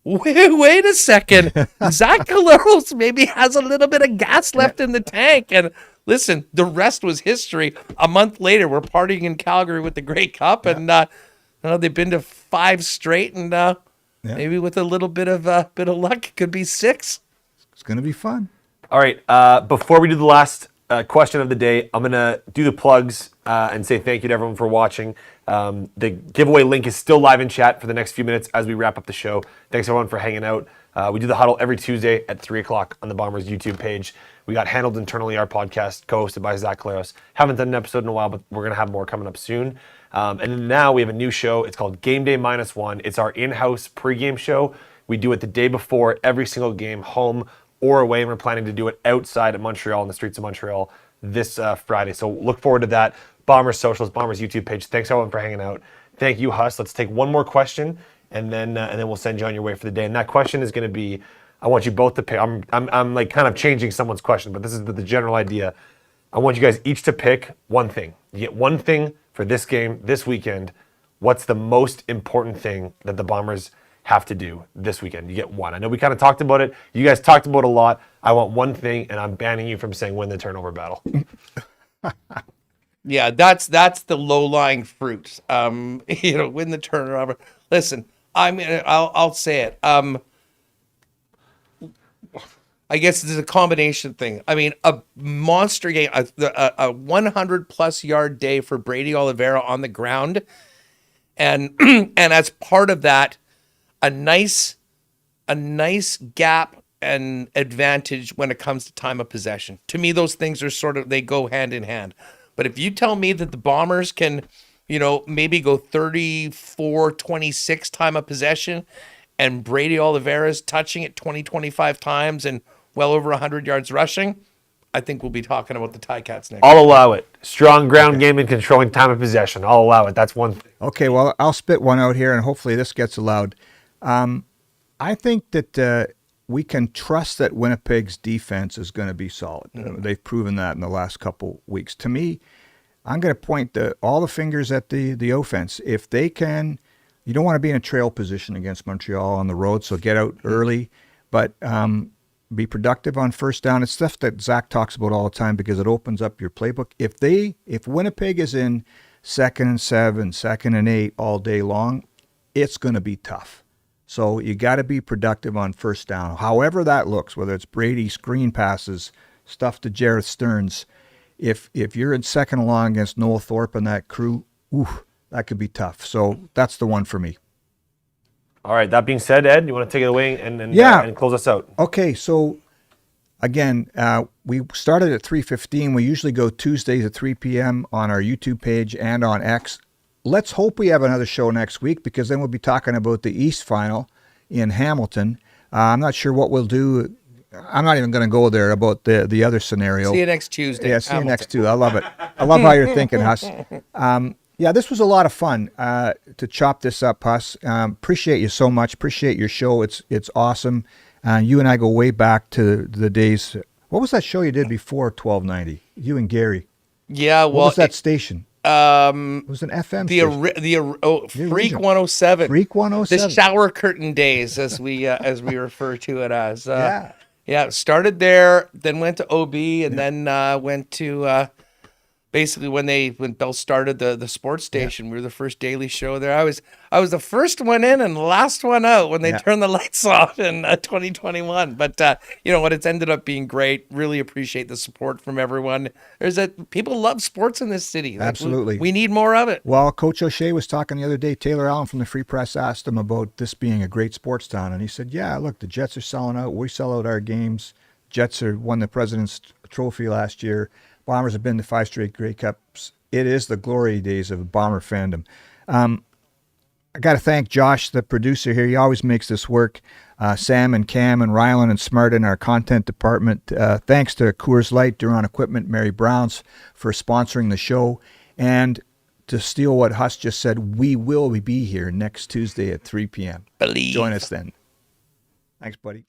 wait a second. Zach Collaros maybe has a little bit of gas left in the tank. And listen, the rest was history. A month later, we're partying in Calgary with the Grey Cup. And they've been to 5 straight. And maybe with a little bit of luck, it could be 6. It's going to be fun. All right. Before we do the last question of the day, I'm going to do the plugs and say thank you to everyone for watching. The giveaway link is still live in chat for the next few minutes as we wrap up the show. Thanks everyone for hanging out. We do the Huddle every Tuesday at 3 o'clock on the Bombers YouTube page. We got Handled Internally, our podcast, co-hosted by Zach Collaros. Haven't done an episode in a while, but we're going to have more coming up soon. And then now we have a new show. It's called Game Day -1. It's our in-house pregame show. We do it the day before every single game, home or away, and we're planning to do it outside of Montreal, in the streets of Montreal, this Friday. So look forward to that. Bombers Socials, Bombers YouTube page. Thanks everyone for hanging out. Thank you, Huss. Let's take one more question, and then we'll send you on your way for the day. And that question is going to be, I want you both to pick. I'm like kind of changing someone's question, but this is the general idea. I want you guys each to pick one thing. You get one thing for this game, this weekend. What's the most important thing that the Bombers have to do this weekend? You get one. I know we kind of talked about it. You guys talked about it a lot. I want one thing, and I'm banning you from saying win the turnover battle. Yeah, that's the low-lying fruit. Win the turnover. Listen, I'll say it. I guess it's a combination thing. I mean, a monster game, a 100-plus yard day for Brady Oliveira on the ground, and as part of that, a nice gap and advantage when it comes to time of possession. To me, those things are they go hand in hand. But if you tell me that the Bombers can, maybe go 34-26 time of possession, and Brady Oliveira's touching it 20-25 times and well over 100 yards rushing, I think we'll be talking about the Ticats next. I'll allow it. Strong ground game and controlling time of possession. I'll allow it. That's one thing. Okay, well, I'll spit one out here, and hopefully this gets allowed. I think that we can trust that Winnipeg's defense is going to be solid. They've proven that in the last couple weeks. To me, I'm going to point all the fingers at the offense. If they can, you don't want to be in a trail position against Montreal on the road, so get out early, but be productive on first down. It's stuff that Zach talks about all the time because it opens up your playbook. If Winnipeg is in 2nd and 7, 2nd and 8 all day long, it's going to be tough. So you got to be productive on first down, however that looks, whether it's Brady screen passes, stuff to Jareth Stearns. If you're in second and long against Noel Thorpe and that crew, that could be tough. So that's the one for me. All right. That being said, Ed, you want to take it away and close us out? Okay. So Again, we started at 3:15. We usually go Tuesdays at 3 p.m. on our YouTube page and on X. Let's hope we have another show next week, because then we'll be talking about the East Final in Hamilton. I'm not sure what we'll do. I'm not even going to go there about the other scenario. See you next Tuesday. Yeah, see you Hamilton. next Tuesday. I love it. I love how you're thinking, Huss. Yeah, this was a lot of fun to chop this up, Huss. Appreciate you so much. Appreciate your show. It's awesome. You and I go way back to the days. What was that show you did before 1290? You and Gary. Yeah, well, What was that station? It was an FM station. Freak 107. Freak 107. The shower curtain days, as we refer to it as. Yeah. Yeah, started there, then went to OB, and then went to basically when Bell started the sports station. We were the first daily show there. I was the first one in and the last one out when they turned the lights off in 2021. But you know what? It's ended up being great. Really appreciate the support from everyone. People love sports in this city. Absolutely. We need more of it. Well, Coach O'Shea was talking the other day. Taylor Allen from the Free Press asked him about this being a great sports town, and he said, yeah, look, the Jets are selling out. We sell out our games. Jets won the President's Trophy last year. Bombers have been to 5 straight Grey Cups. It is the glory days of Bomber fandom. I got to thank Josh, the producer here. He always makes this work. Sam and Cam and Rylan and Smart in our content department. Thanks to Coors Light, Duron Equipment, Mary Brown's for sponsoring the show. And to steal what Huss just said, we will be here next Tuesday at 3 p.m. Believe. Join us then. Thanks, buddy.